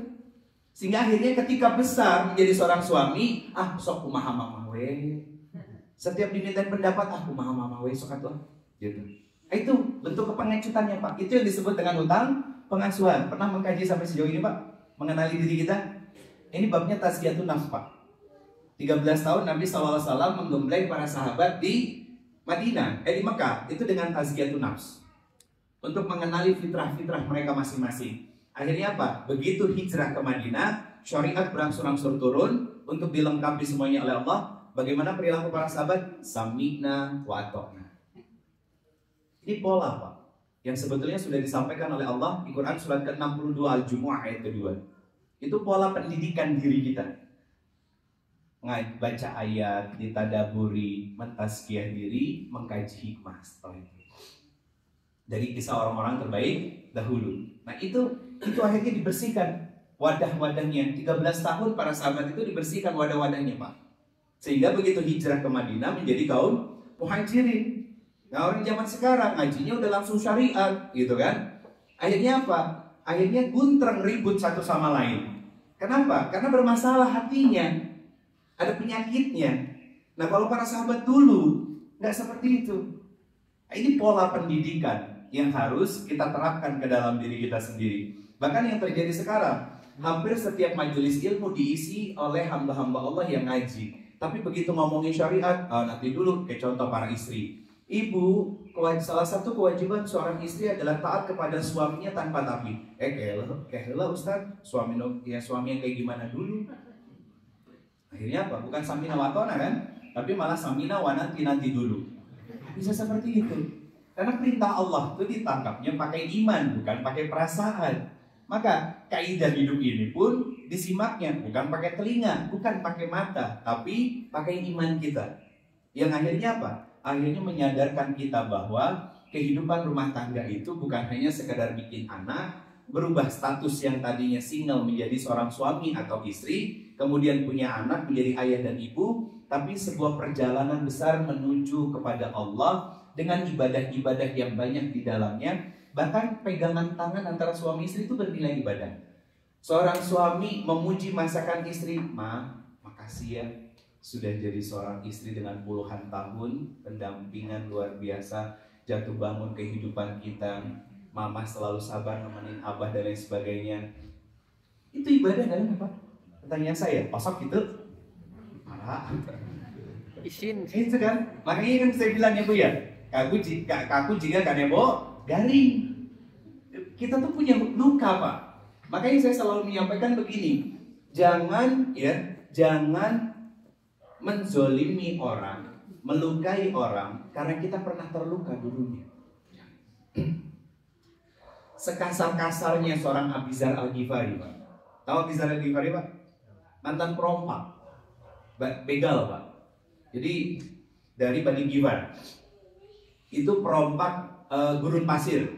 Speaker 1: Sehingga akhirnya ketika besar menjadi seorang suami, sok kumaha mama we. Setiap dimintain pendapat, kumaha mama we sok atuh. Gitu. Itu bentuk kepengecutannya Pak. Itu yang disebut dengan hutang pengasuhan. Pernah mengkaji sampai sejauh ini Pak? Mengenali diri kita? Ini babnya tazkiyatun nafs Pak. 13 tahun Nabi SAW menggembleng para sahabat di Madinah, di Mekah. Itu dengan tazkiyatun nafs. Untuk mengenali fitrah-fitrah mereka masing-masing. Akhirnya apa? Begitu hijrah ke Madinah, syariat berangsur-angsur turun untuk dilengkapi semuanya oleh Allah. Bagaimana perilaku para sahabat? Sami'na wa ata'na. Ini pola Pak, yang sebetulnya sudah disampaikan oleh Allah di Quran surat ke-62 Al-Jumu'ah ayat kedua. Itu pola pendidikan diri kita. Baca ayat, ditadaburi, mentazkiyah diri, mengkaji hikmah setelah itu. Dari kisah orang-orang terbaik dahulu. Nah itu akhirnya dibersihkan wadah-wadahnya. 13 tahun para sahabat itu dibersihkan wadah-wadahnya Pak. Sehingga begitu hijrah ke Madinah menjadi kaum muhajirin. Nah orang zaman sekarang ngajinya udah langsung syariat gitu kan. Akhirnya apa? Akhirnya guntreng ribut satu sama lain. Kenapa? Karena bermasalah hatinya. Ada penyakitnya. Nah kalau para sahabat dulu nggak seperti itu. Ini pola pendidikan yang harus kita terapkan ke dalam diri kita sendiri. Bahkan yang terjadi sekarang, hampir setiap majelis ilmu diisi oleh hamba-hamba Allah yang ngaji. Tapi begitu ngomongin syariat, nanti dulu kayak contoh para istri. Ibu, salah satu kewajiban seorang istri adalah taat kepada suaminya tanpa tapi. Kayak Ustaz, suami yang kayak gimana dulu? Akhirnya apa? Bukan samina watona kan? Tapi malah samina wa nanti dulu. Bisa seperti itu. Karena perintah Allah itu ditangkapnya pakai iman, bukan pakai perasaan. Maka kaidah hidup ini pun disimaknya bukan pakai telinga, bukan pakai mata, tapi pakai iman kita. Yang akhirnya apa? Akhirnya menyadarkan kita bahwa kehidupan rumah tangga itu bukan hanya sekedar bikin anak, berubah status yang tadinya single menjadi seorang suami atau istri, kemudian punya anak menjadi ayah dan ibu, tapi sebuah perjalanan besar menuju kepada Allah dengan ibadah-ibadah yang banyak di dalamnya. Bahkan pegangan tangan antara suami istri itu bernilai ibadah. Seorang suami memuji masakan istri, makasih ya sudah jadi seorang istri dengan puluhan tahun, pendampingan luar biasa, jatuh bangun kehidupan kita, mama selalu sabar nemenin abah dan lain sebagainya. Itu ibadah kan apa? Pertanyaan saya, pasok itu marah.
Speaker 2: Isin.
Speaker 1: Itu kan, makanya kan saya bilang ya Bu ya, kaku jika kanebo garing. Kita tuh punya luka Pak. Makanya saya selalu menyampaikan begini, jangan menzolimi orang, melukai orang karena kita pernah terluka dulunya. Sekasar-kasarnya seorang Abizar Al-Ghifari Pak. Tahu Abizar Al-Ghifari Pak? Mantan perompak, begal Pak. Jadi dari Bani Ghifar. Itu perompak gurun pasir.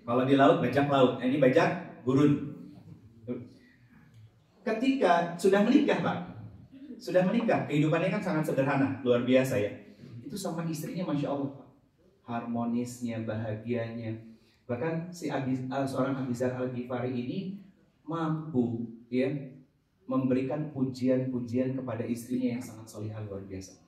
Speaker 1: Kalau di laut bajak laut, ini bajak gurun. Ketika sudah menikah Pak, sudah menikah, kehidupannya kan sangat sederhana, luar biasa ya. Itu sama istrinya Masya Allah, Pak. Harmonisnya, bahagianya. Bahkan seorang Abi Dzar Al-Ghifari ini mampu ya memberikan pujian-pujian kepada istrinya yang sangat solihah, luar biasa.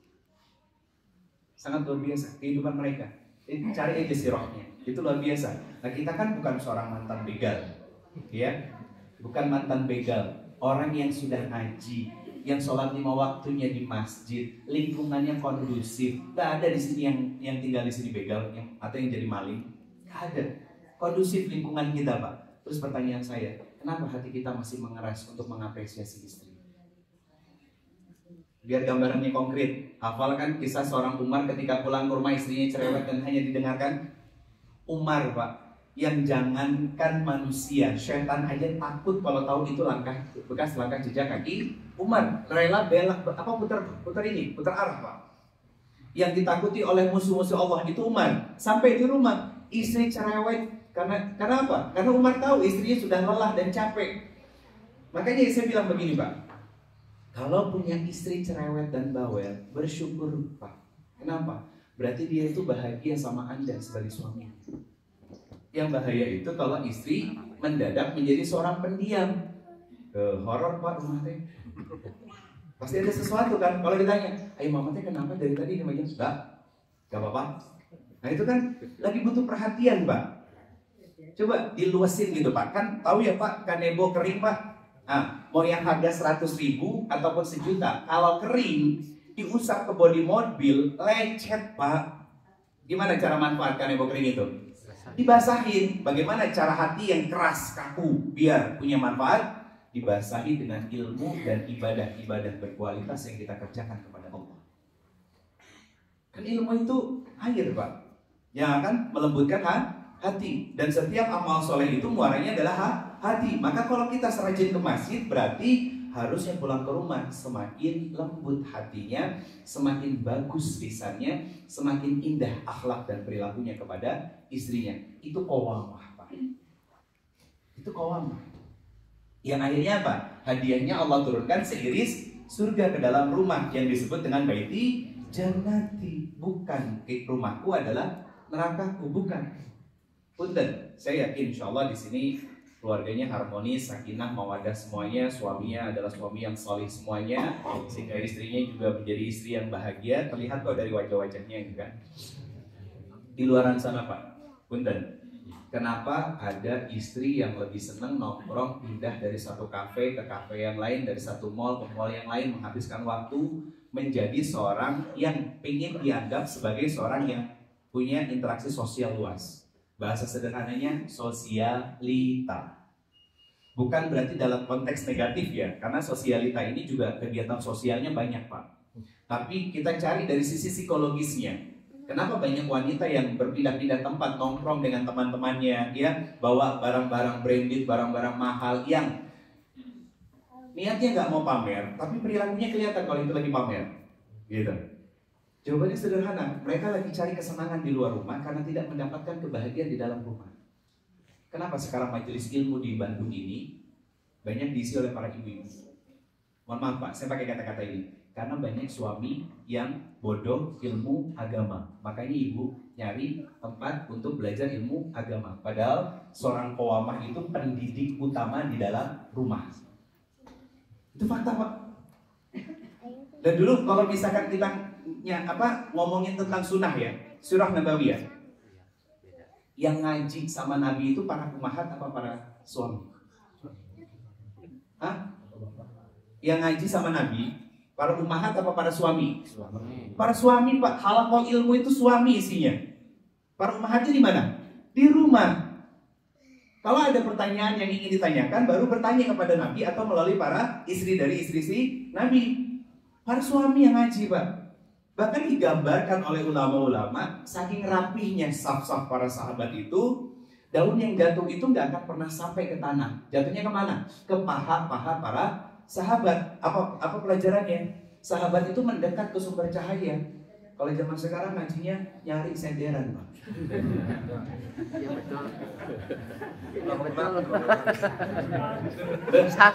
Speaker 1: Sangat luar biasa kehidupan mereka. Cari aja sirahnya, itu luar biasa. Nah kita kan bukan seorang mantan begal, ya, bukan mantan begal. Orang yang sudah ngaji, yang sholat 5 waktunya di masjid, lingkungannya kondusif. Nggak ada di sini yang tinggal di sini begal, atau yang jadi maling. Nggak ada. Kondusif lingkungan kita, Pak. Terus pertanyaan saya, kenapa hati kita masih mengeras untuk mengapresiasi istri? Biar gambarannya konkret, hafalkan kisah seorang Umar ketika pulang ke rumah istrinya cerewet dan hanya didengarkan. Umar, Pak, yang jangankan manusia, setan aja takut kalau tahu itu bekas langkah jejak kaki Umar. Rela belak putar arah, Pak. Yang ditakuti oleh musuh-musuh Allah itu Umar. Sampai di rumah istri cerewet karena apa? Karena Umar tahu istrinya sudah lelah dan capek. Makanya saya bilang begini, Pak. Kalau punya istri cerewet dan bawel, bersyukur, Pak. Kenapa? Berarti dia itu bahagia sama Anda sebagai suami. Yang bahaya itu kalau istri mendadak menjadi seorang pendiam. Horor, Pak, rumah teh. Pasti ada sesuatu kan. Kalau ditanya, ayo mama teh kenapa dari tadi di meja? Enggak apa-apa. Nah itu kan lagi butuh perhatian, Pak. Coba diluasin gitu, Pak. Kan tahu ya, Pak, kanebo kering, Pak. Nah, mau yang harga 100.000 ataupun 1 juta, kalau kering diusap ke bodi mobil, lecet, Pak. Gimana cara manfaat kanebo kering itu? Dibasahin. Bagaimana cara hati yang keras, kaku, biar punya manfaat? Dibasahi dengan ilmu dan ibadah-ibadah berkualitas yang kita kerjakan kepada Allah. Kan ilmu itu air, Pak, yang akan melembutkan hati. Dan setiap amal soleh itu muaranya adalah hati. Maka kalau kita serajin ke masjid, berarti harusnya pulang ke rumah semakin lembut hatinya, semakin bagus lisannya, semakin indah akhlak dan perilakunya kepada istrinya. Itu qawamah, Pak. Itu qawamah. Yang akhirnya apa? Hadiahnya Allah turunkan seiris surga ke dalam rumah yang disebut dengan baiti jannati. Bukan rumahku adalah nerakaku, bukan. Punten, saya yakin insya Allah di sini keluarganya harmonis, sakinah, mawadah semuanya. Suaminya adalah suami yang solih semuanya, sehingga istrinya juga menjadi istri yang bahagia. Terlihat kok dari wajah-wajahnya gitu kan. Di luaran sana, Pak, punten, kenapa ada istri yang lebih senang nongkrong pindah dari satu kafe ke kafe yang lain, dari satu mall ke mall yang lain, menghabiskan waktu menjadi seorang yang ingin dianggap sebagai seorang yang punya interaksi sosial luas. Bahasa sederhananya sosialita. Bukan berarti dalam konteks negatif ya, karena sosialita ini juga kegiatan sosialnya banyak, Pak. Tapi kita cari dari sisi psikologisnya. Kenapa banyak wanita yang berpindah-pindah tempat nongkrong dengan teman-temannya, ya, bawa barang-barang branded, barang-barang mahal yang niatnya nggak mau pamer, tapi perilakunya kelihatan kalau itu lagi pamer, gitu. Jawabannya sederhana, mereka lagi cari kesenangan di luar rumah karena tidak mendapatkan kebahagiaan di dalam rumah. Kenapa sekarang majelis ilmu di Bandung ini banyak diisi oleh para ibu-ibu? Mohon maaf, Pak, saya pakai kata-kata ini. Karena banyak suami yang bodoh ilmu agama. Makanya ibu nyari tempat untuk belajar ilmu agama. Padahal seorang qawamah itu pendidik utama di dalam rumah. Itu fakta, Pak. Dan dulu kalau misalkan kita ngomongin tentang sunnah ya, surah nabawiyah, yang ngaji sama Nabi itu para ummahat apa para suami? Hah? Yang ngaji sama Nabi para ummahat apa para suami? Para suami, Pak. Halaqah ilmu itu suami isinya. Para ummahatnya di mana? Di rumah. Kalau ada pertanyaan yang ingin ditanyakan, baru bertanya kepada Nabi atau melalui para istri dari istri Nabi. Para suami yang ngaji, Pak. Bahkan digambarkan oleh ulama-ulama, saking rapihnya saf-saf para sahabat itu, daun yang jatuh itu nggak akan pernah sampai ke tanah. Jatuhnya kemana? Ke paha-paha para sahabat. Apa pelajarannya? Sahabat itu mendekat ke sumber cahaya. Kalau zaman sekarang ngajinya nyari senderan, Pak.
Speaker 2: Iya betul. Iya betul.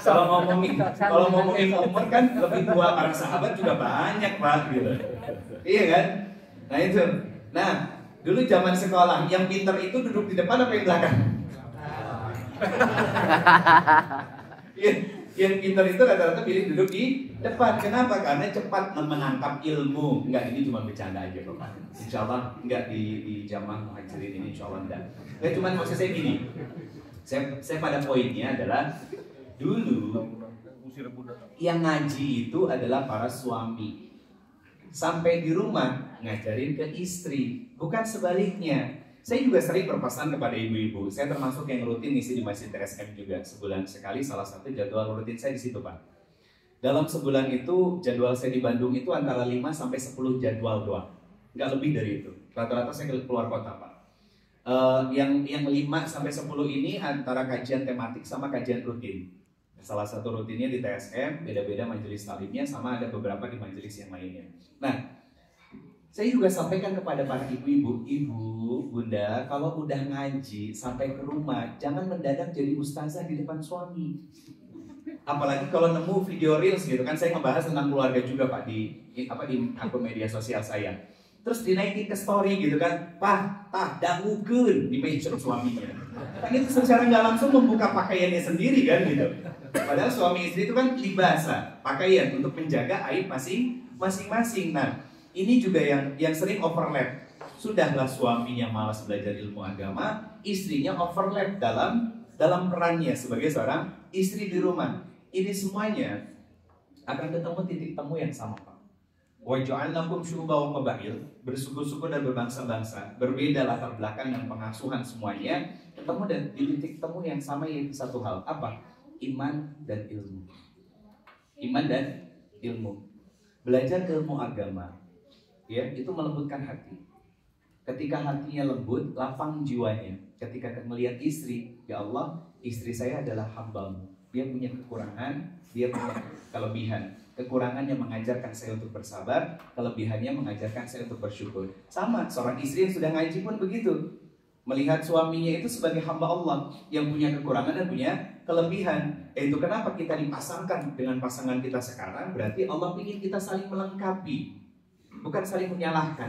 Speaker 1: Kalau ngomongin umur kan lebih tua para sahabat juga banyak, Pak, gitu. Iya kan? Nah itu. Nah, dulu zaman sekolah yang pinter itu duduk di depan apa yang belakang? Yang pinter itu rata-rata pilih duduk di depan. Kenapa? Karena cepat menangkap ilmu. Enggak, ini cuma bercanda aja Bapak. Insya Allah enggak di jamaah muhajirin ini, insya Allah enggak. Cuma maksud saya gini. Saya pada poinnya adalah dulu yang ngaji itu adalah para suami. Sampai di rumah ngajarin ke istri, bukan sebaliknya. Saya juga sering berpesan kepada ibu-ibu. Saya termasuk yang rutin ngisi di Masjid TSM juga. Sebulan sekali, salah satu jadwal rutin saya di situ, Pak. Dalam sebulan itu, jadwal saya di Bandung itu antara 5 sampai 10 jadwal doang. Nggak lebih dari itu. Rata-rata saya keluar kota, Pak. Yang 5 sampai 10 ini antara kajian tematik sama kajian rutin. Salah satu rutinnya di TSM, beda-beda majelis talimnya, sama ada beberapa di majelis yang lainnya. Nah, saya juga sampaikan kepada para ibu-ibu, ibu, bunda, kalau udah ngaji sampai ke rumah, jangan mendadak jadi ustazah di depan suami. Apalagi kalau nemu video reels gitu kan, saya ngebahas tentang keluarga juga Pak di akun media sosial saya. Terus dinaikin ke story gitu kan, dangukeun di mention suaminya. Kan itu secara nggak langsung membuka pakaiannya sendiri kan gitu. Padahal suami istri itu kan libasa, pakaian untuk menjaga aib masing-masing. Nah, ini juga yang sering overlap. Sudahlah suaminya malas belajar ilmu agama, istrinya overlap dalam perannya sebagai seorang istri di rumah. Ini semuanya akan ketemu titik temu yang sama, Pak. Wa ja'alnakum syu'uban wa qabail, bersuku-suku dan berbangsa-bangsa, berbeda latar belakang dan pengasuhan semuanya, ketemu dan di titik temu yang sama yaitu satu hal, apa? Iman dan ilmu. Iman dan ilmu. Belajar ilmu agama. Ya, itu melembutkan hati. Ketika hatinya lembut, lapang jiwanya. Ketika melihat istri, ya Allah, istri saya adalah hamba-Mu. Dia punya kekurangan, dia punya kelebihan. Kekurangannya mengajarkan saya untuk bersabar, kelebihannya mengajarkan saya untuk bersyukur. Sama, seorang istri yang sudah ngaji pun begitu. Melihat suaminya itu sebagai hamba Allah yang punya kekurangan dan punya kelebihan. Itu kenapa kita dipasangkan dengan pasangan kita sekarang, berarti Allah ingin kita saling melengkapi. Bukan saling menyalahkan,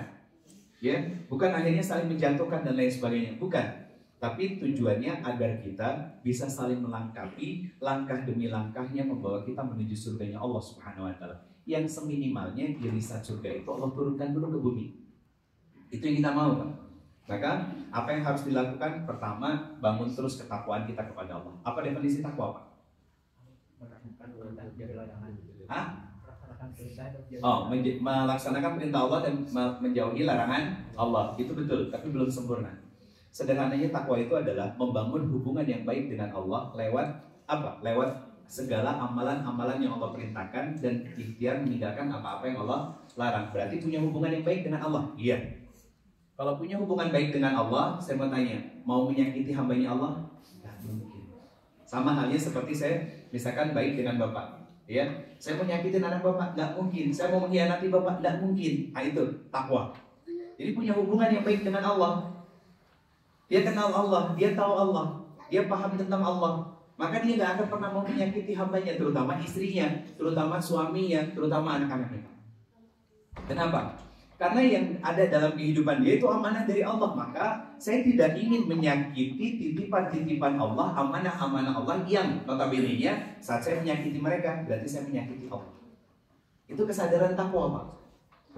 Speaker 1: ya, bukan akhirnya saling menjatuhkan dan lain sebagainya, bukan. Tapi tujuannya agar kita bisa saling melengkapi, langkah demi langkahnya membawa kita menuju surganya Allah Subhanahu Wa Taala. Yang seminimalnya irisan surga itu Allah turunkan dulu ke bumi. Itu yang kita mau, Pak. Maka apa yang harus dilakukan? Pertama, bangun terus ketakwaan kita kepada Allah. Apa definisi takwa, Pak? Melaksanakan perintah Allah dan menjauhi larangan Allah. Itu betul, tapi belum sempurna. Sederhananya takwa itu adalah membangun hubungan yang baik dengan Allah lewat apa? Lewat segala amalan-amalan yang Allah perintahkan dan ikhtiar meninggalkan apa-apa yang Allah larang. Berarti punya hubungan yang baik dengan Allah. Iya. Kalau punya hubungan baik dengan Allah, saya mau tanya, mau menyakiti hambanya Allah? Tidak mungkin. Sama halnya seperti saya misalkan baik dengan Bapak. Ya, saya mau nyakitin anak Bapak, nggak mungkin. Saya mau mengkhianati Bapak, nggak mungkin. Nah itu takwa. Jadi punya hubungan yang baik dengan Allah. Dia kenal Allah, dia tahu Allah, dia paham tentang Allah. Maka dia nggak akan pernah mau menyakiti hambanya, terutama istrinya, terutama suaminya, terutama anak-anaknya. Kenapa? Karena yang ada dalam kehidupan dia itu amanah dari Allah. Maka saya tidak ingin menyakiti titipan-titipan Allah, amanah-amanah Allah yang notabene-nya saat saya menyakiti mereka, berarti saya menyakiti Allah. Itu kesadaran takwa, Pak.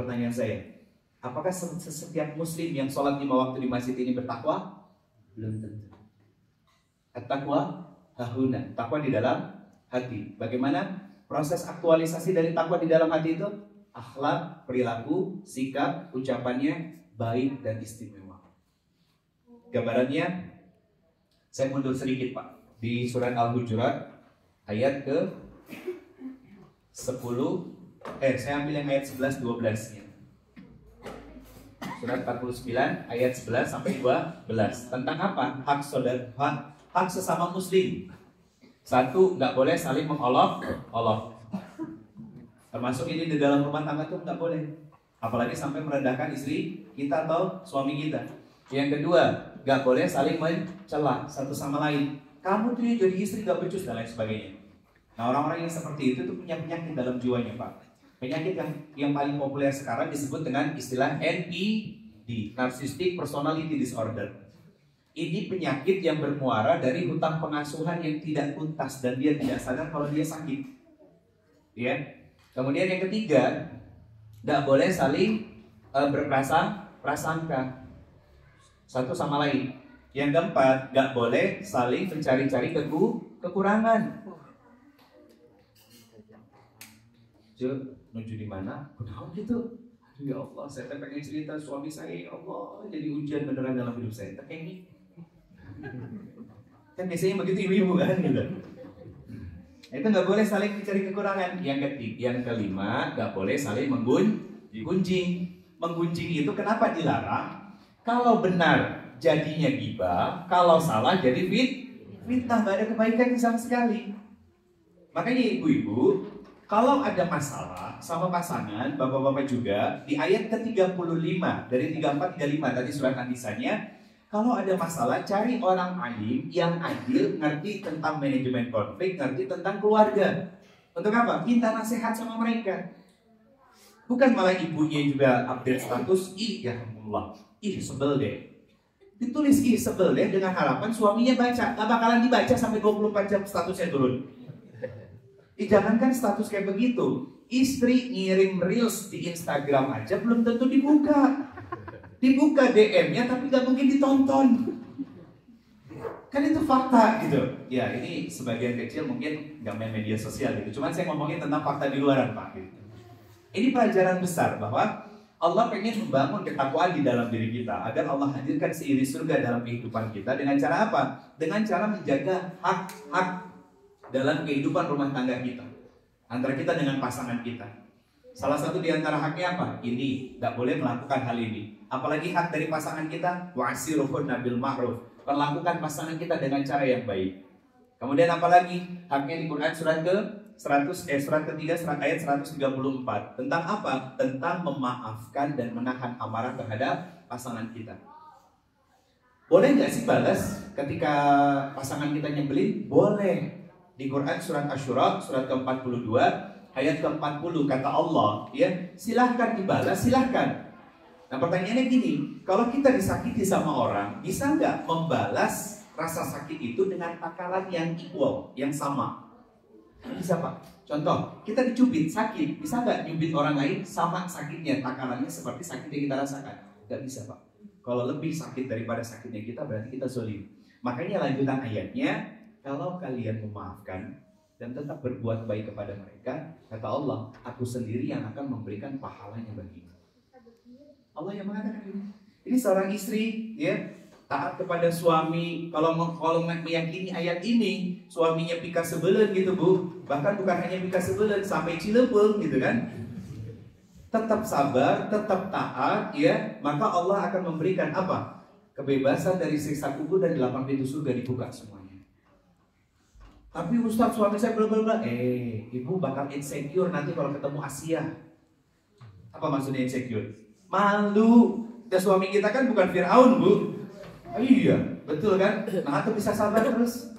Speaker 1: Pertanyaan saya, apakah setiap muslim yang sholat 5 waktu di masjid ini bertakwa? Belum tentu. At-taqwa hahuna, takwa di dalam hati. Bagaimana proses aktualisasi dari takwa di dalam hati itu? Akhlak, perilaku, sikap, ucapannya baik dan istimewa. Gambarannya, saya mundur sedikit Pak. Di surat Al-Hujurat ayat ke 10, saya ambil yang ayat 11-12-nya. Surat 49 ayat 11 sampai 12. Tentang apa? Hak saudara, hak sesama muslim. Satu, nggak boleh saling mengolok-olok. Termasuk ini di dalam rumah tangga tuh nggak boleh. Apalagi sampai merendahkan istri kita atau suami kita. Yang kedua, gak boleh saling mencela satu sama lain. Kamu tuh jadi istri gak becus dan lain sebagainya. Nah, orang-orang yang seperti itu tuh punya penyakit dalam jiwanya, Pak. Penyakit yang paling populer sekarang disebut dengan istilah NPD, Narcissistic Personality Disorder. Ini penyakit yang bermuara dari hutang pengasuhan yang tidak tuntas dan dia tidak sadar kalau dia sakit. Ya. Kemudian yang ketiga, tidak boleh saling berprasangka satu sama lain. Yang keempat, nggak boleh saling mencari-cari kekurangan. Menuju di mana? Kenapa gitu? Ya Allah, saya pengen cerita suami saya, ya Allah, jadi ujian beneran dalam hidup saya. Kayak ini. Kan biasanya begitu ibu-ibu kan gitu. Itu nggak boleh saling mencari kekurangan. Yang kelima, nggak boleh saling menggunjing. Menggunjing itu kenapa dilarang? Kalau benar jadinya ghibah, kalau salah jadi fitnah, nggak ada kebaikan sama sekali. Makanya ibu-ibu, kalau ada masalah sama pasangan, bapak-bapak juga, di ayat ke-35 dari 34-35 tadi surat An-Nisanya, kalau ada masalah cari orang alim yang adil, ngerti tentang manajemen konflik, ngerti tentang keluarga. Untuk apa? Minta nasihat sama mereka. Bukan malah ibunya juga update status, ya Allah, sebel deh. Ditulis sebel deh dengan harapan suaminya baca, gak bakalan dibaca sampai 24 jam statusnya turun. Jangankan status kayak begitu, istri ngirim reels di Instagram aja belum tentu dibuka. Dibuka DM-nya tapi gak mungkin ditonton. Kan itu fakta gitu. Ya ini sebagian kecil mungkin gak main media sosial gitu. Cuman saya ngomongin tentang fakta di luaran Pak gitu. Ini pelajaran besar bahwa Allah pengen membangun ketakwaan di dalam diri kita agar Allah hadirkan seiri surga dalam kehidupan kita. Dengan cara apa? Dengan cara menjaga hak-hak dalam kehidupan rumah tangga kita, antara kita dengan pasangan kita. Salah satu di antara haknya apa? Ini, tidak boleh melakukan hal ini. Apalagi hak dari pasangan kita, wa'asiruhunna bil ma'ruf. Perlakukan pasangan kita dengan cara yang baik. Kemudian apalagi haknya di Quran surat ketiga ayat 134. Tentang apa? Tentang memaafkan dan menahan amarah terhadap pasangan kita. Boleh nggak sih balas ketika pasangan kita nyebelin? Boleh. Di Quran surat Asy-Syura surat ke-42 ayat ke-40 kata Allah, ya, silahkan dibalas, silahkan. Nah pertanyaannya gini, kalau kita disakiti sama orang, bisa nggak membalas rasa sakit itu dengan takaran yang equal, yang sama? Bisa Pak. Contoh, kita dicubit, sakit, bisa nggak nyubit orang lain sama sakitnya, takarannya seperti sakit yang kita rasakan? Nggak bisa Pak. Kalau lebih sakit daripada sakitnya kita, berarti kita zalim. Makanya lanjutan ayatnya, kalau kalian memaafkan dan tetap berbuat baik kepada mereka, kata Allah, aku sendiri yang akan memberikan pahalanya bagimu. Allah yang mengatakan ini. Ini seorang istri, ya, taat kepada suami. Kalau meyakini ayat ini, suaminya pika sebelen gitu Bu. Bahkan bukan hanya pika sebelen, sampai Cilepeng gitu kan. Tetap sabar, tetap taat, ya, maka Allah akan memberikan apa? Kebebasan dari siksa kubur dan 8 pintu surga dibuka semuanya. Tapi Ustaz, suami saya bla-bla-bla. Ibu bakal insecure nanti kalau ketemu Asia. Apa maksudnya insecure? Malu. Dan suami kita kan bukan Fir'aun Bu. Iya, betul kan? Nah atau bisa sabar terus.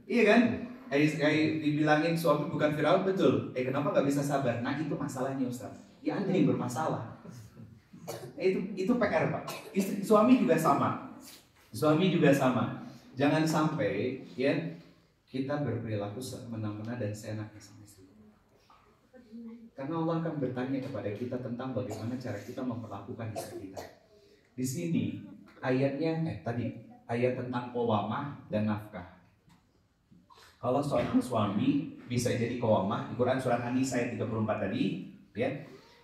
Speaker 1: Iya kan? Kayak dibilangin suami bukan Fir'aun, betul. Kenapa gak bisa sabar? Nah itu masalahnya Ustaz. Ya Anda yang bermasalah. Itu PR Pak. Suami juga sama. Suami juga sama. Jangan sampai ya kita berperilaku semena-mena dan seenaknya sama istri. Karena Allah akan bertanya kepada kita tentang bagaimana cara kita memperlakukan istri kita. Di sini ayatnya ayat tentang qawamah dan nafkah. Kalau seorang suami bisa jadi qawamah di Quran surat An-Nisa ayat 34 tadi, ya.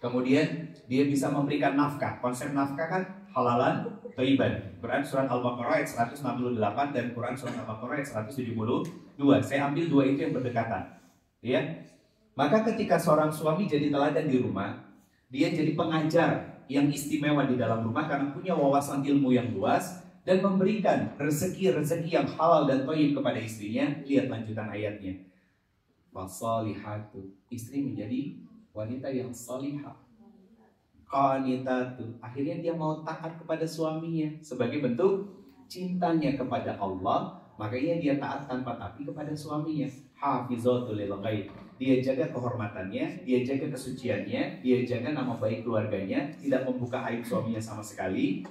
Speaker 1: Kemudian dia bisa memberikan nafkah. Konsep nafkah kan halalan thayyiban. Quran surat Al-Baqarah ayat 168 dan Quran surat Al-Baqarah ayat 172. Saya ambil dua itu yang berdekatan. Ya. Maka ketika seorang suami jadi teladan di rumah, dia jadi pengajar yang istimewa di dalam rumah karena punya wawasan ilmu yang luas dan memberikan rezeki-rezeki yang halal dan thayyib kepada istrinya. Lihat lanjutan ayatnya. Wasalihatu, istri menjadi wanita yang salihah. qanitatu. Akhirnya dia mau taat kepada suaminya sebagai bentuk cintanya kepada Allah. Makanya dia taat tanpa tapi kepada suaminya. Hafizatul lil ghaib. Dia jaga kehormatannya, dia jaga kesuciannya, dia jaga nama baik keluarganya, tidak membuka aib suaminya sama sekali.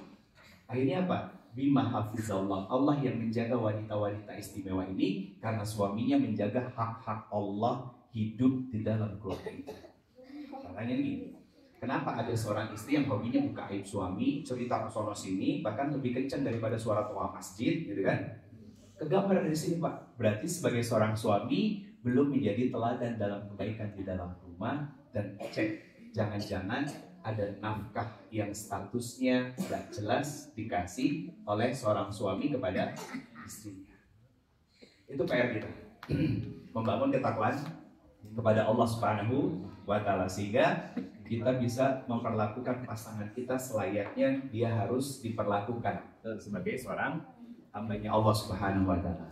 Speaker 1: Akhirnya apa? Bima hafizallah. Allah yang menjaga wanita-wanita istimewa ini karena suaminya menjaga hak-hak Allah hidup di dalam keluarga itu. Makanya gini, kenapa ada seorang istri yang hobinya buka aib suami, cerita ke sono sini, bahkan lebih kencang daripada suara toa masjid, gitu kan? Kegambar dari sini Pak, berarti sebagai seorang suami belum menjadi teladan dalam kebaikan di dalam rumah. Dan cek, jangan-jangan ada nafkah yang statusnya tidak jelas dikasih oleh seorang suami kepada istrinya. Itu PR kita, membangun ketakwaan kepada Allah Subhanahu wa Ta'ala, sehingga kita bisa memperlakukan pasangan kita selayaknya dia harus diperlakukan sebagai seorang hambanya Allah Subhanahu wa Ta'ala.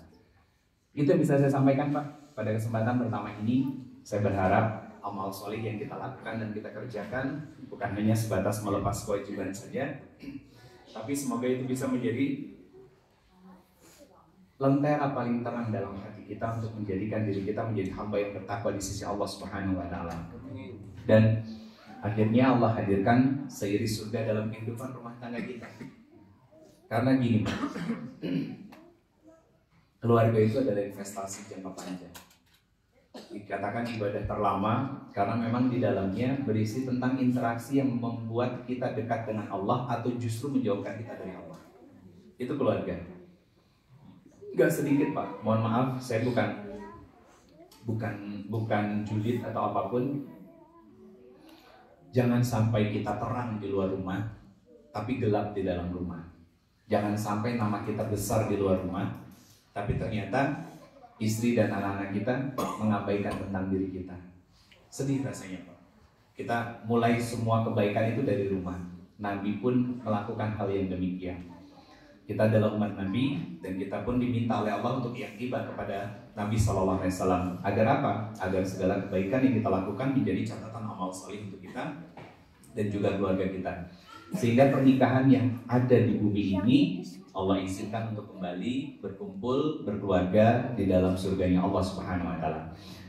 Speaker 1: Itu yang bisa saya sampaikan Pak pada kesempatan pertama ini. Saya berharap amal soleh yang kita lakukan dan kita kerjakan bukan hanya sebatas melepas kewajiban saja, tapi semoga itu bisa menjadi lentera paling terang dalam hati kita untuk menjadikan diri kita menjadi hamba yang bertakwa di sisi Allah Subhanahu wa Ta'ala. Dan akhirnya Allah hadirkan seiris surga dalam kehidupan rumah tangga kita. Karena gini, keluarga itu adalah investasi jangka panjang. Dikatakan ibadah terlama karena memang di dalamnya berisi tentang interaksi yang membuat kita dekat dengan Allah atau justru menjauhkan kita dari Allah. Itu keluarga. Gak sedikit Pak, mohon maaf, saya bukan julid atau apapun. Jangan sampai kita terang di luar rumah, tapi gelap di dalam rumah. Jangan sampai nama kita besar di luar rumah, tapi ternyata istri dan anak-anak kita mengabaikan tentang diri kita. Sedih rasanya Pak. Kita mulai semua kebaikan itu dari rumah. Nabi pun melakukan hal yang demikian. Kita adalah umat Nabi dan kita pun diminta oleh Allah untuk i'tibar kepada Nabi SAW. Agar apa? Agar segala kebaikan yang kita lakukan menjadi catatan amal saleh untuk kita dan juga keluarga kita. Sehingga pernikahan yang ada di bumi ini Allah izinkan untuk kembali berkumpul berkeluarga di dalam surganya Allah Subhanahu wa Ta'ala.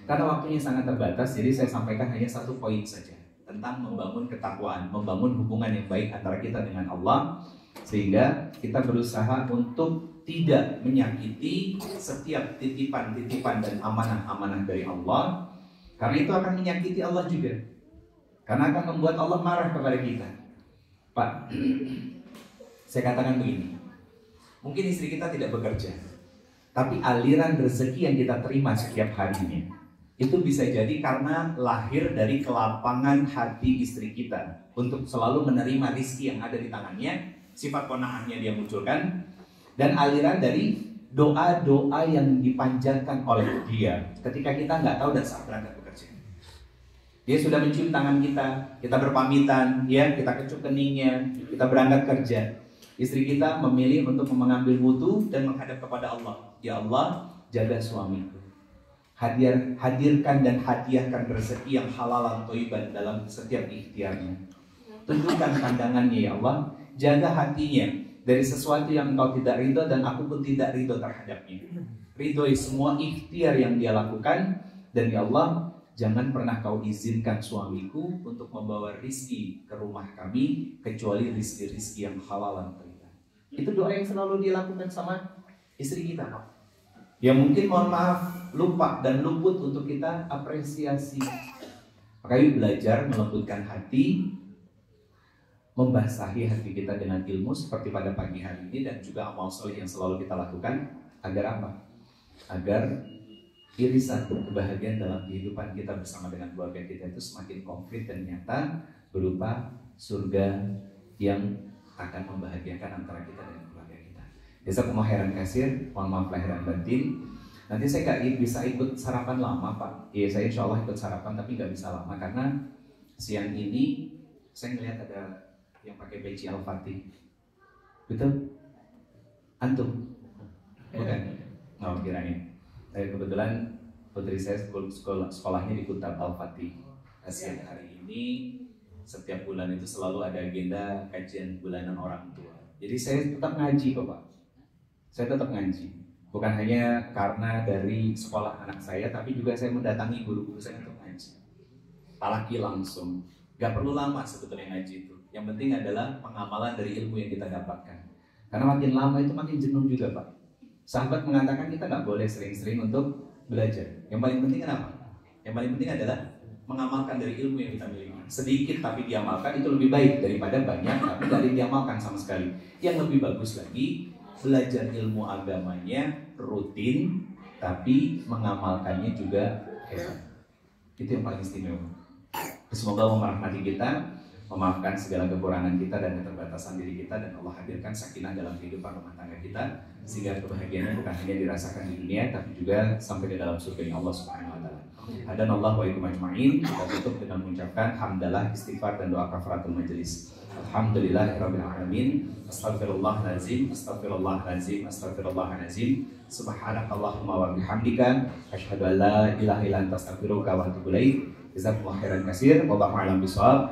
Speaker 1: Karena waktunya sangat terbatas, jadi saya sampaikan hanya satu poin saja tentang membangun ketakwaan, membangun hubungan yang baik antara kita dengan Allah, sehingga kita berusaha untuk tidak menyakiti setiap titipan-titipan dan amanah-amanah dari Allah, karena itu akan menyakiti Allah juga, karena akan membuat Allah marah kepada kita. Pak, saya katakan begini, mungkin istri kita tidak bekerja, tapi aliran rezeki yang kita terima setiap harinya itu bisa jadi karena lahir dari kelapangan hati istri kita untuk selalu menerima rizki yang ada di tangannya, sifat qanaahnya dia munculkan, dan aliran dari doa-doa yang dipanjatkan oleh dia ketika kita nggak tahu dan saat berangkat bekerja. Dia sudah mencium tangan kita berpamitan, ya, kita kecup keningnya, kita berangkat kerja. Istri kita memilih untuk mengambil wudu dan menghadap kepada Allah. Ya Allah, jaga suamiku. Hadirkan dan hadiahkan rezeki yang halalan thayyiban dalam setiap ikhtiarnya. Tunjukkan pandangannya ya Allah, jaga hatinya dari sesuatu yang Engkau tidak ridho dan aku pun tidak ridho terhadapnya. Ridhoi semua ikhtiar yang dia lakukan, dan ya Allah, jangan pernah kau izinkan suamiku untuk membawa rizki ke rumah kami kecuali rizki-rizki yang halalan thayyiban. Itu doa yang selalu dilakukan sama istri kita, Pak. Ya mungkin mohon maaf lupa dan luput untuk kita apresiasi. Maka yuk belajar melembutkan hati, membasahi hati kita dengan ilmu seperti pada pagi hari ini, dan juga amal soleh yang selalu kita lakukan. Agar apa? Agar irisan kebahagiaan dalam kehidupan kita bersama dengan keluarga kita itu semakin konkret dan nyata berupa surga yang akan membahagiakan antara kita dan keluarga kita. Jazakumullah khairan katsir, mohon maaf lahir dan batin. Nanti saya nggak bisa ikut sarapan lama Pak. Iya, saya insya Allah ikut sarapan tapi nggak bisa lama karena siang ini saya ngelihat ada yang pakai peci Al-Fatih. Betul? Antum? Bukan? Oh, kirain. Kebetulan putri saya sekolahnya di Kutab Al-Fatih. Siang hari ini setiap bulan itu selalu ada agenda kajian bulanan orang tua. Jadi saya tetap ngaji Bapak. Saya tetap ngaji. Bukan hanya karena dari sekolah anak saya, tapi juga saya mendatangi guru-guru saya untuk ngaji. Talaki langsung. Gak perlu lama sebetulnya ngaji itu. Yang penting adalah pengamalan dari ilmu yang kita dapatkan. Karena makin lama itu makin jenuh juga Pak. Sahabat mengatakan kita gak boleh sering-sering untuk belajar. Yang paling penting kenapa? Yang paling penting adalah mengamalkan dari ilmu yang kita miliki. Sedikit tapi diamalkan itu lebih baik daripada banyak tapi tidak diamalkan sama sekali. Yang lebih bagus lagi, belajar ilmu agamanya rutin tapi mengamalkannya juga hebat. Itu yang paling istimewa. Semoga Allah merahmati kita, memaafkan segala kekurangan kita dan keterbatasan diri kita, dan Allah hadirkan sakinah dalam kehidupan rumah tangga kita sehingga kebahagiaan bukan hanya dirasakan di dunia tapi juga sampai di dalam surga Allah Subhanahu wa taala. Hadanallahu wa iyyakum ajma'in. Kita tutup dengan mengucapkan hamdalah, istighfar dan doa kafaratul majelis. Alhamdulillahirabbil alamin. Astaghfirullahalazim, astaghfirullahalazim, astaghfirullahalazim. Subhanakallahumma wa bihamdika asyhadu an la ilaha illa anta astaghfiruka wa atubu ilaik. Jazakumullahu khairan katsir. Wallahu a'lam bishawab.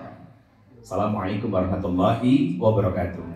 Speaker 1: Assalamualaikum warahmatullahi wabarakatuh.